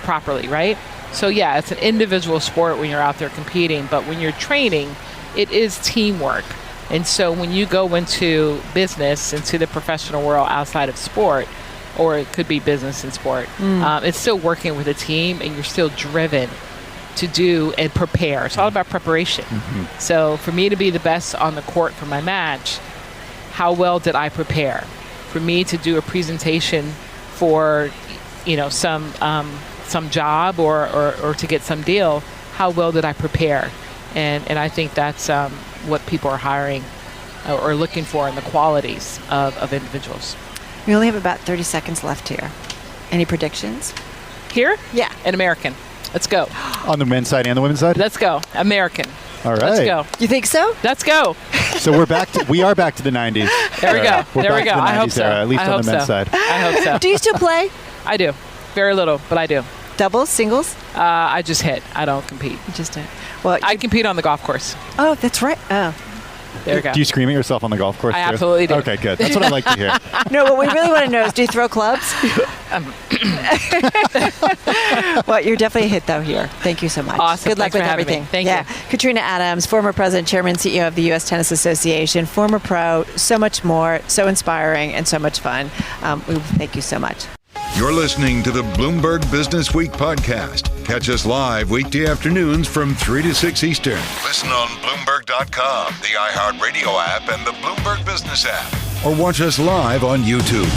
properly, right? So yeah, it's an individual sport when you're out there competing, but when you're training, it is teamwork. And so when you go into business, into the professional world outside of sport, or it could be business and sport, it's still working with a team and you're still driven to do and prepare. It's all about preparation. So for me to be the best on the court for my match, how well did I prepare? For me to do a presentation for, some job or to get some deal, how well did I prepare? And I think that's what people are hiring or looking for in the qualities of individuals. We only have about 30 seconds left here. Any predictions? Here? Yeah. An American. Let's go. On the men's side and the women's side? Let's go. American. All right. Let's go. You think so? Let's go. So we are back to the 90s. There we go. We're there we back go. to the 90s I hope so. era, at least on the men's side. I hope so. Do you still play? I do. Very little, but I do. Doubles, singles? I just hit. I don't compete. You just hit. Well, I compete on the golf course. Oh, that's right. Oh. There you go. Do you scream at yourself on the golf course? I too? absolutely do. Okay, good. That's what I like to hear. No, what we really want to know is, do you throw clubs? Well, you're definitely a hit, though, here. Thank you so much. Awesome. Good luck Thanks for with having everything. me. Thank you. Katrina Adams, former president, chairman, CEO of the U.S. Tennis Association, former pro, so much more, so inspiring, and so much fun. We thank you so much. You're listening to the Bloomberg Businessweek podcast. Catch us live weekday afternoons from 3 to 6 Eastern. Listen on Bloomberg.com, the iHeartRadio app, and the Bloomberg Business app. Or watch us live on YouTube.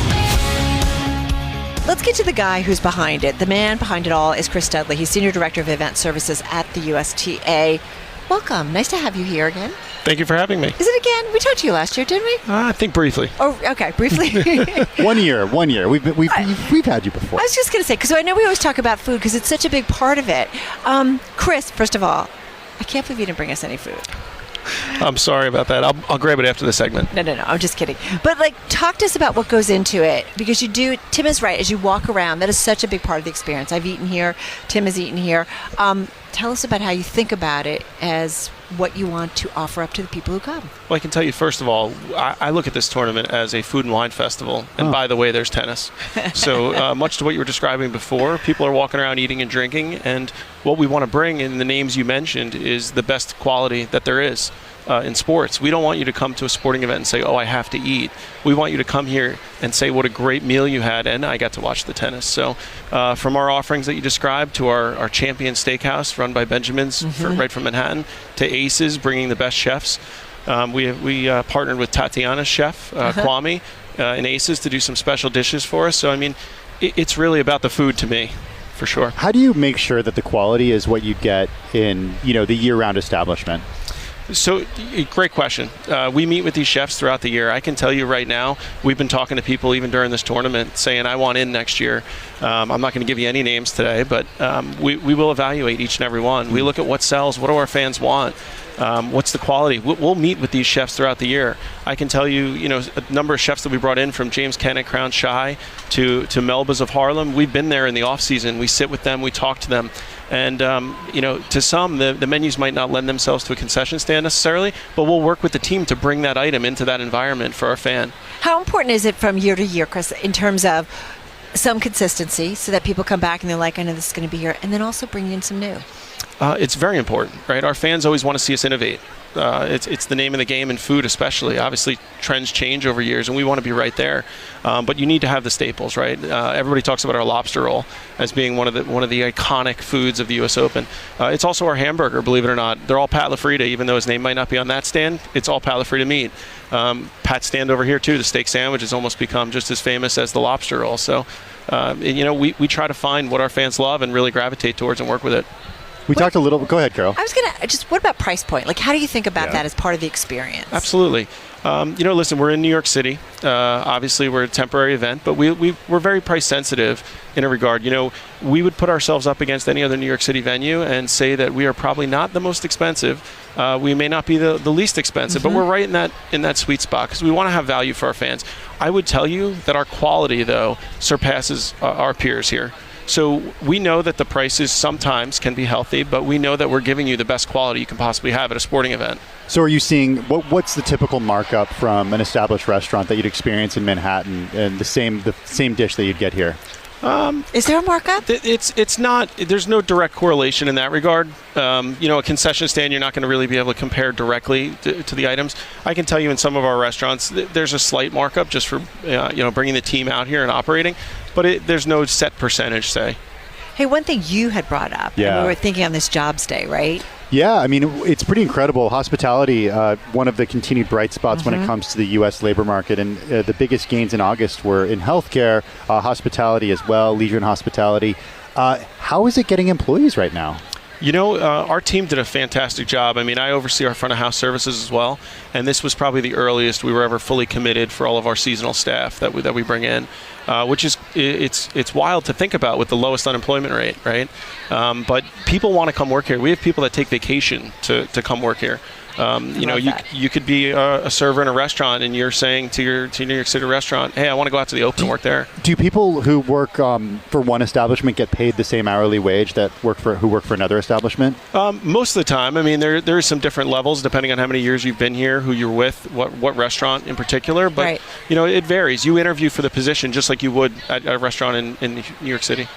Let's get to the guy who's behind it. The man behind it all is Chris Studley. He's Senior Director of Event Services at the USTA. Welcome. Nice to have you here again. Thank you for having me. Is it again? We talked to you last year, didn't we? I think briefly. Oh, okay, briefly. 1 year. We've had you before. I was just going to say, because I know we always talk about food because it's such a big part of it. Chris, first of all, I can't believe you didn't bring us any food. I'm sorry about that. I'll grab it after the segment. No, I'm just kidding. But talk to us about what goes into it, because Tim is right. As you walk around, that is such a big part of the experience. I've eaten here. Tim has eaten here. Tell us about how you think about it as what you want to offer up to the people who come. Well, I can tell you, first of all, I look at this tournament as a food and wine festival. And by the way, there's tennis. So much to what you were describing before, people are walking around eating and drinking. And what we want to bring in the names you mentioned is the best quality that there is in sports. We don't want you to come to a sporting event and say, oh, I have to eat. We want you to come here and say what a great meal you had, and I got to watch the tennis. So from our offerings that you described to our Champion Steakhouse run by Benjamin's right from Manhattan, to Aces, bringing the best chefs. We partnered with Tatiana's chef, Kwame, in Aces to do some special dishes for us. So, I mean, it's really about the food to me, for sure. How do you make sure that the quality is what you get in, the year-round establishment? So, great question. We meet with these chefs throughout the year. I can tell you right now, we've been talking to people even during this tournament saying, I want in next year. I'm not going to give you any names today, but we will evaluate each and every one. We look at what sells, what do our fans want, what's the quality. We'll meet with these chefs throughout the year. I can tell you, a number of chefs that we brought in, from James Ken at Crown Shy to Melba's of Harlem. We've been there in the off season. We sit with them, we talk to them. And, to some, the menus might not lend themselves to a concession stand necessarily, but we'll work with the team to bring that item into that environment for our fan. How important is it from year to year, Chris, in terms of some consistency so that people come back and they're like, I know this is going to be here, and then also bring in some new? It's very important, right? Our fans always want to see us innovate. It's the name of the game in food, especially. Obviously, trends change over years, and we want to be right there. But you need to have the staples, right? Everybody talks about our lobster roll as being one of the iconic foods of the U.S. Open. It's also our hamburger, believe it or not. They're all Pat LaFrida, even though his name might not be on that stand. It's all Pat LaFrida meat. Pat's stand over here too. The steak sandwich has almost become just as famous as the lobster roll. So, we try to find what our fans love and really gravitate towards and work with it. We talked a little. Go ahead, Carol. I was going to what about price point? How do you think about that as part of the experience? Absolutely. Listen, we're in New York City. Obviously, we're a temporary event, but we're very price sensitive in a regard. We would put ourselves up against any other New York City venue and say that we are probably not the most expensive. We may not be the least expensive, but we're right in that sweet spot because we want to have value for our fans. I would tell you that our quality, though, surpasses our peers here. So we know that the prices sometimes can be healthy, but we know that we're giving you the best quality you can possibly have at a sporting event. So are you seeing, what's the typical markup from an established restaurant that you'd experience in Manhattan and the same dish that you'd get here? Is there a markup? It's not. There's no direct correlation in that regard. A concession stand, you're not going to really be able to compare directly to the items. I can tell you in some of our restaurants, there's a slight markup just for bringing the team out here and operating, but there's no set percentage, say. Hey, one thing you had brought up, and we were thinking on this jobs day, right? Yeah, I mean, it's pretty incredible. Hospitality, one of the continued bright spots when it comes to the U.S. labor market. And the biggest gains in August were in healthcare, hospitality as well, leisure and hospitality. How is it getting employees right now? Our team did a fantastic job. I mean, I oversee our front of house services as well, and this was probably the earliest we were ever fully committed for all of our seasonal staff that we bring in, which is it's wild to think about with the lowest unemployment rate, right? But people want to come work here. We have people that take vacation to come work here. You could be a server in a restaurant, and you're saying to your New York City restaurant, hey, I want to go out to the open and work there. Do people who work for one establishment get paid the same hourly wage that who work for another establishment? Most of the time. I mean, there are some different levels depending on how many years you've been here, who you're with, what restaurant in particular. But, it varies. You interview for the position just like you would at a restaurant in New York City.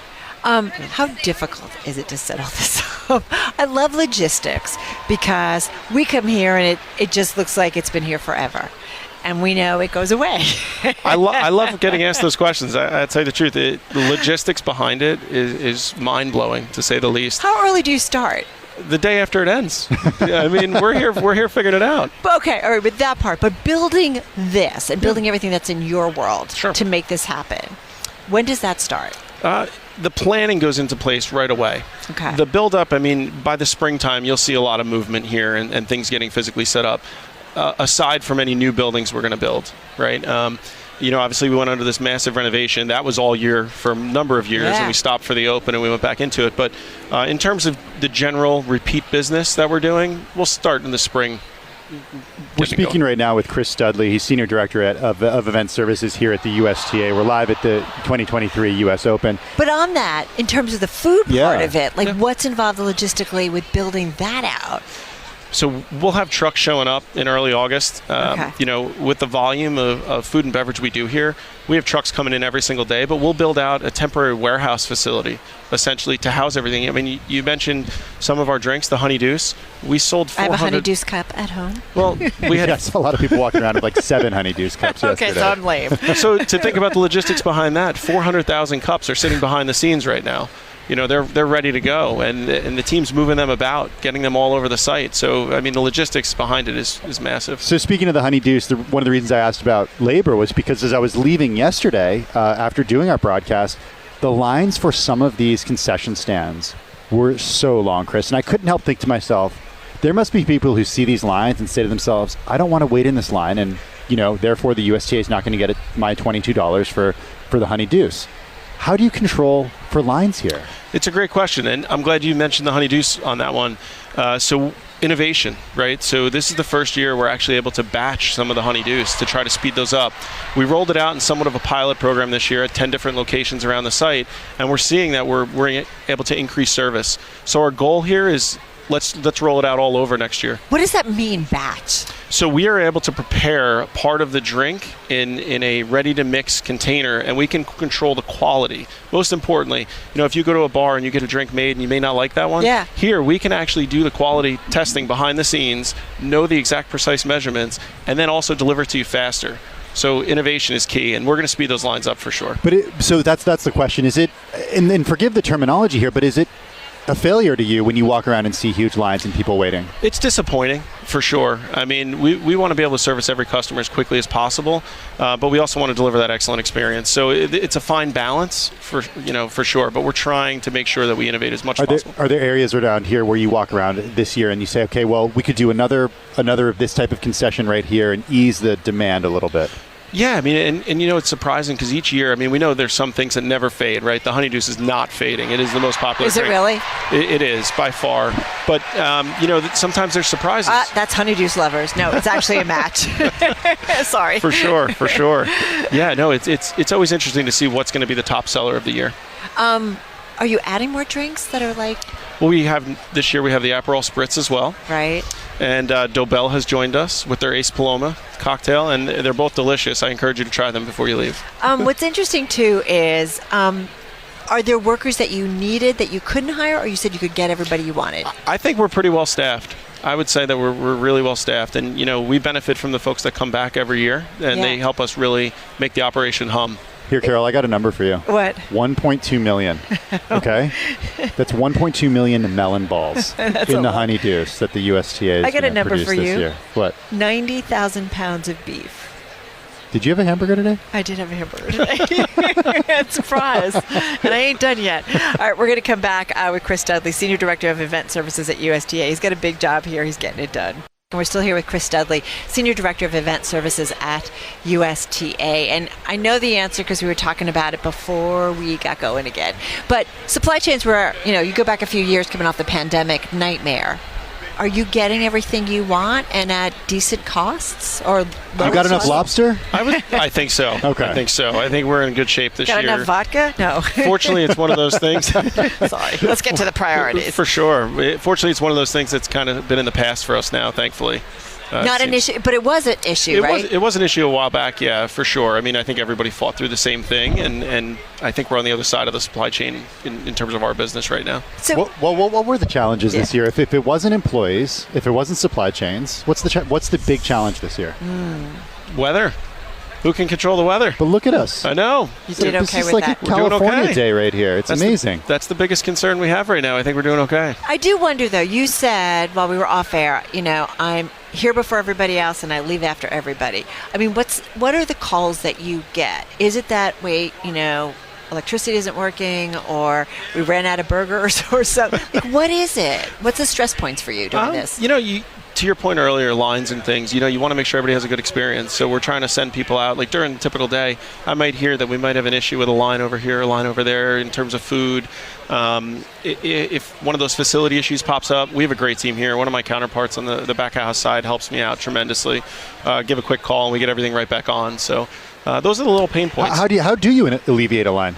How difficult is it to set all this up? I love logistics because we come here and it just looks like it's been here forever. And we know it goes away. I love getting asked those questions. I tell you the truth, the logistics behind it is mind-blowing, to say the least. How early do you start? The day after it ends. I mean, we're here figuring it out. Okay, all right, but that part. But building this and building everything that's in your world to make this happen, when does that start? The planning goes into place right away. Okay. The build-up, I mean, by the springtime, you'll see a lot of movement here and things getting physically set up. Aside from any new buildings we're going to build, right? Obviously we went under this massive renovation. That was all year for a number of years, and we stopped for the open and we went back into it. But in terms of the general repeat business that we're doing, we'll start in the spring. We're speaking right now with Chris Studley. He's Senior Director of Event Services here at the USTA. We're live at the 2023 US Open. But on that, in terms of the food part of it, what's involved logistically with building that out? So we'll have trucks showing up in early August. With the volume of food and beverage we do here, we have trucks coming in every single day, but we'll build out a temporary warehouse facility, essentially, to house everything. I mean, you mentioned some of our drinks, the Honey Deuce. We sold 400... I have a Honey Deuce cup at home. Well, we had... Yes, a lot of people walking around with like 7 Honey Deuce cups yesterday. Okay, so I'm lame. So to think about the logistics behind that, 400,000 cups are sitting behind the scenes right now. They're ready to go, and the team's moving them about, getting them all over the site. So, I mean, the logistics behind it is massive. So speaking of the Honey Deuce, one of the reasons I asked about labor was because as I was leaving yesterday, after doing our broadcast, the lines for some of these concession stands were so long, Chris, and I couldn't help think to myself, there must be people who see these lines and say to themselves, I don't want to wait in this line, and, therefore the USTA is not going to get my $22 for the Honey Deuce. How do you control for lines here? It's a great question, and I'm glad you mentioned the Honey Deuce on that one. So innovation, right? So this is the first year we're actually able to batch some of the Honey Deuce to try to speed those up. We rolled it out in somewhat of a pilot program this year at 10 different locations around the site, and we're seeing that we're able to increase service. So our goal here is let's roll it out all over next year. What does that mean, batch? So we are able to prepare part of the drink in a ready-to-mix container, and we can control the quality. Most importantly, if you go to a bar and you get a drink made and you may not like that one, here we can actually do the quality testing behind the scenes, know the exact precise measurements, and then also deliver it to you faster. So innovation is key, and we're going to speed those lines up for sure. But so that's the question. Is it, and forgive the terminology here, but is it a failure to you when you walk around and see huge lines and people waiting? It's disappointing, for sure. I mean, we want to be able to service every customer as quickly as possible, but we also want to deliver that excellent experience. So it's a fine balance, for sure, but we're trying to make sure that we innovate as much as possible. Are there areas around here where you walk around this year and you say, okay, well, we could do another of this type of concession right here and ease the demand a little bit? Yeah, I mean, and it's surprising because each year, I mean, we know there's some things that never fade, right? The Honey Deuce is not fading. It is the most popular drink. Is it really? It is, by far. But, sometimes there's surprises. That's Honey Deuce lovers. No, it's actually a match. Sorry. For sure. Yeah, no, it's always interesting to see what's going to be the top seller of the year. Are you adding more drinks that are like... Well, this year we have the Aperol Spritz as well. Right. And Dobell has joined us with their Ace Paloma cocktail, and they're both delicious. I encourage you to try them before you leave. What's interesting, too, is are there workers that you needed that you couldn't hire, or you said you could get everybody you wanted? I think we're pretty well staffed. I would say that we're really well staffed, and we benefit from the folks that come back every year, and they help us really make the operation hum. Here, Carol, I got a number for you. What? 1.2 million. Okay? That's 1.2 million melon balls in the Honey Deuce that the USTA is going to produce this year. What? 90,000 pounds of beef. Did you have a hamburger today? I did have a hamburger today. Surprise. And I ain't done yet. All right, we're going to come back with Chris Studley, Senior Director of Event Services at USTA. He's got a big job here. He's getting it done. And we're still here with Chris Studley, Senior Director of Event Services at USTA. And I know the answer because we were talking about it before we got going again. But supply chains were, you go back a few years coming off the pandemic, nightmare. are you getting everything you want and at decent costs? Or you got enough lobster? I think so. Okay. I think so. I think we're in good shape this year. Got enough vodka? No. Fortunately, it's one of those things. Sorry. Let's get to the priorities. For sure. Fortunately, it's one of those things that's kind of been in the past for us now, thankfully. Not an issue, but it was an issue, right? It was an issue a while back, yeah, for sure. I mean, I think everybody fought through the same thing, and I think we're on the other side of the supply chain in terms of our business right now. So, what were the challenges this year? If it wasn't employees, if it wasn't supply chains, what's the big challenge this year? Weather. Who can control the weather? But look at us. I know. You did okay with that. This is like a California day right here. It's amazing. That's the biggest concern we have right now. I think we're doing okay. I do wonder, though, you said while we were off air, I'm here before everybody else and I leave after everybody. I mean, what are the calls that you get? Is it that, electricity isn't working, or we ran out of burgers or something? Like, what is it? What's the stress points for you doing this? To your point earlier, lines and things, you want to make sure everybody has a good experience. So we're trying to send people out. Like during a typical day, I might hear that we might have an issue with a line over here, a line over there in terms of food. If one of those facility issues pops up, we have a great team here. One of my counterparts on the back house side helps me out tremendously. Give a quick call and we get everything right back on. So those are the little pain points. How do you alleviate a line?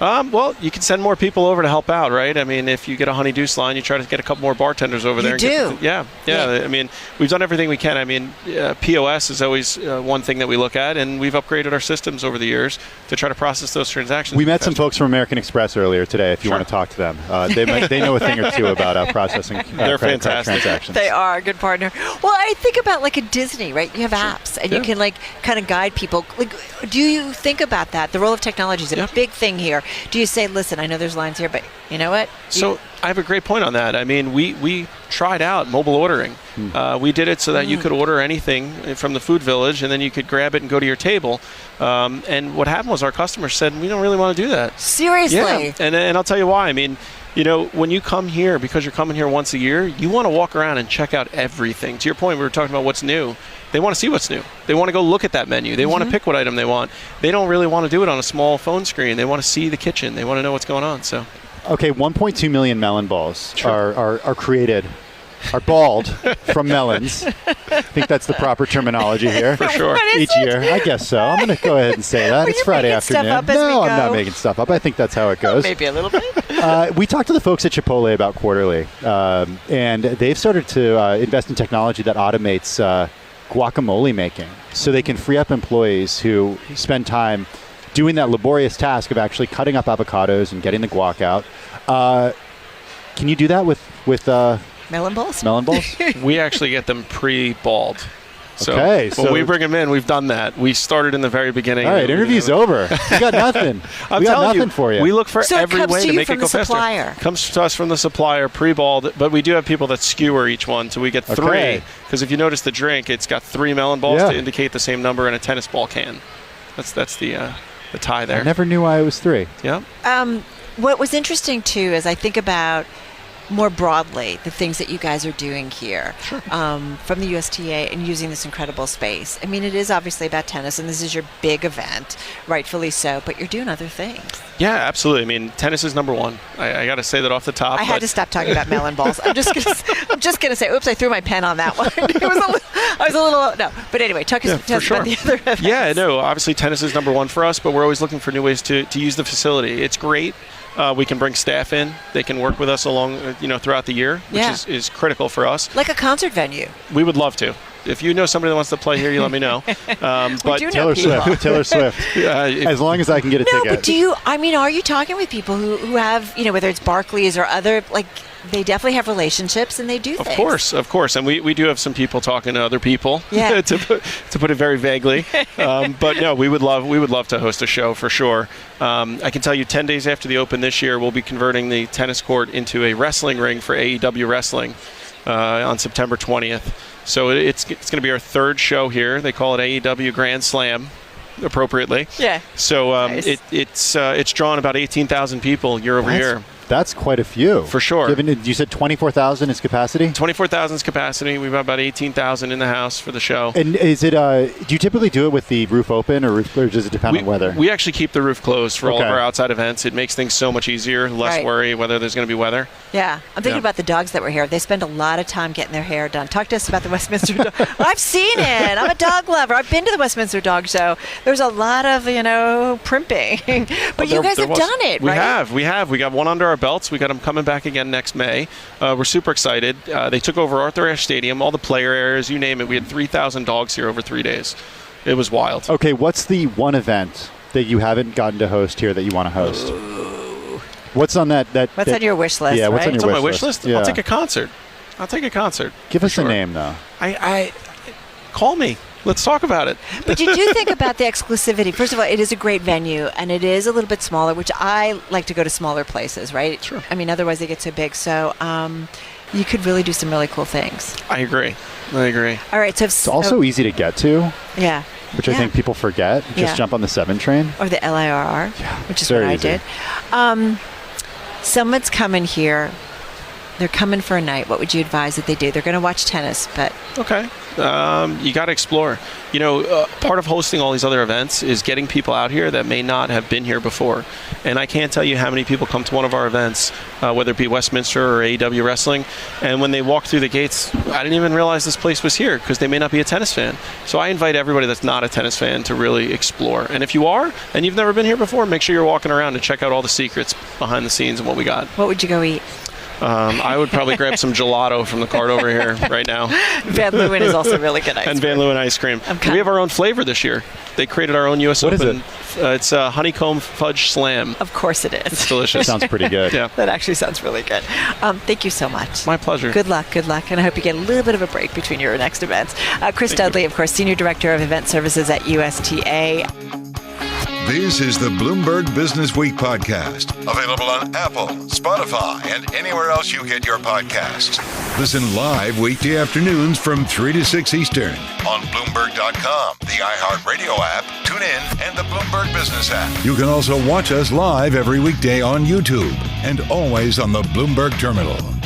Well, you can send more people over to help out, right? I mean, if you get a honey-deuce line, you try to get a couple more bartenders over there. Yeah. I mean, we've done everything we can. I mean, POS is always one thing that we look at, and we've upgraded our systems over the years to try to process those transactions. We met some folks from American Express earlier today, if you want to talk to them. They know a thing or two about processing They're fantastic transactions. They are a good partner. Well, I think about like a Disney, right? You have apps, and you can kind of guide people. Like, do you think about that? The role of technology is a big thing here. Do you say, listen, I know there's lines here, but you know what? So I have a great point on that. I mean, we tried out mobile ordering. We did it so that you could order anything from the food village, and then you could grab it and go to your table. And what happened was our customers said, we don't really want to do that. Seriously? Yeah. And I'll tell you why. I mean, when you come here, because you're coming here once a year, you want to walk around and check out everything. To your point, we were talking about what's new. They want to see what's new. They want to go look at that menu. They want to pick what item they want. They don't really want to do it on a small phone screen. They want to see the kitchen. They want to know what's going on. So, okay, 1.2 million melon balls are created, are balled from melons. I think that's the proper terminology here. For sure. Each year. I guess so. I'm going to go ahead and say that. It's Friday afternoon. No, I'm not making stuff up. I think that's how it goes. Maybe a little bit. We talked to the folks at Chipotle about Quarterly, and they've started to invest in technology that automates guacamole making, so they can free up employees who spend time doing that laborious task of actually cutting up avocados and getting the guac out. Can you do that with melon balls? Melon balls? We actually get them pre-balled. So when we bring them in, we've done that. We started in the very beginning. All right, interview's over. We got nothing. We got nothing for you. We look for every way to make it go faster. Supplier. Comes to us from the supplier, pre-balled, but we do have people that skewer each one, so we get 3. Because if you notice the drink, it's got 3 melon balls to indicate the same number in a tennis ball can. That's the tie there. I never knew why it was 3. Yeah. What was interesting too is I think about more broadly the things that you guys are doing here from the USTA and using this incredible space. I mean, it is obviously about tennis, and this is your big event, rightfully so, but you're doing other things. Yeah, absolutely. I mean, tennis is number one. I got to say that off the top. I had to stop talking about melon balls. I'm just gonna say, oops, I threw my pen on that one. I was a little no. But anyway, talk about the other events. Yeah, no, obviously tennis is number one for us, but we're always looking for new ways to use the facility. It's great. We can bring staff in. They can work with us along, throughout the year, which is critical for us. Like a concert venue. We would love to. If you know somebody that wants to play here, you let me know. But Taylor Swift. As long as I can get a ticket. No, but are you talking with people who have, whether it's Barclays or other, they definitely have relationships and they do things. Of course. And we do have some people talking to other people, to put it very vaguely. But no, we would love to host a show for sure. I can tell you 10 days after the Open this year, we'll be converting the tennis court into a wrestling ring for AEW Wrestling on September 20th. So it's going to be our 3rd show here. They call it AEW Grand Slam, appropriately. Yeah. So nice. It's drawn about 18,000 people year over year. That's quite a few. For sure. Given you said 24,000 is capacity? 24,000 is capacity. We've got about 18,000 in the house for the show. And is it? Do you typically do it with the roof open, or does it depend on weather? We actually keep the roof closed for all of our outside events. It makes things so much easier, less worry whether there's going to be weather. Yeah. I'm thinking about the dogs that were here. They spend a lot of time getting their hair done. Talk to us about the Westminster dog. I've seen it. I'm a dog lover. I've been to the Westminster Dog Show. There's a lot of, primping. But you guys have done it, right? We have. We got one under our belts. We got them coming back again next May. We're super excited. They took over Arthur Ashe Stadium, all the player areas, you name it. We had 3,000 dogs here over 3 days. It was wild. Okay, what's the one event that you haven't gotten to host here that you want to host? What's on that? What's on your wish list? Yeah, what's on my wish list? Yeah. I'll take a concert. Give us a name, though. I call me. Let's talk about it. But you do think about the exclusivity. First of all, it is a great venue, and it is a little bit smaller, which I like to go to smaller places, right? Sure. I mean, otherwise they get so big. So you could really do some really cool things. I agree. All right. So it's also easy to get to. Yeah. Which I think people forget. Just jump on the 7 train. Or the LIRR, which is what I did. Someone's coming here. They're coming for a night. What would you advise that they do? They're going to watch tennis, but... Okay. You got to explore. Part of hosting all these other events is getting people out here that may not have been here before. And I can't tell you how many people come to one of our events, whether it be Westminster or AEW Wrestling, and when they walk through the gates, I didn't even realize this place was here because they may not be a tennis fan. So I invite everybody that's not a tennis fan to really explore. And if you are, and you've never been here before, make sure you're walking around and check out all the secrets behind the scenes and what we got. What would you go eat? I would probably grab some gelato from the cart over here right now. Van Leeuwen is also really good ice cream. And Van Leeuwen ice cream. We have our own flavor this year. They created our own U.S. Open. What is it? It's a honeycomb fudge slam. Of course it is. It's delicious. Sounds pretty good. Yeah. That actually sounds really good. Thank you so much. My pleasure. Good luck. And I hope you get a little bit of a break between your next events. Chris Dudley, of course, Senior Director of Event Services at USTA. This is the Bloomberg Businessweek podcast, available on Apple, Spotify, and anywhere else you get your podcasts. Listen live weekday afternoons from 3 to 6 Eastern on Bloomberg.com, the iHeartRadio app, TuneIn, and the Bloomberg Business app. You can also watch us live every weekday on YouTube and always on the Bloomberg Terminal.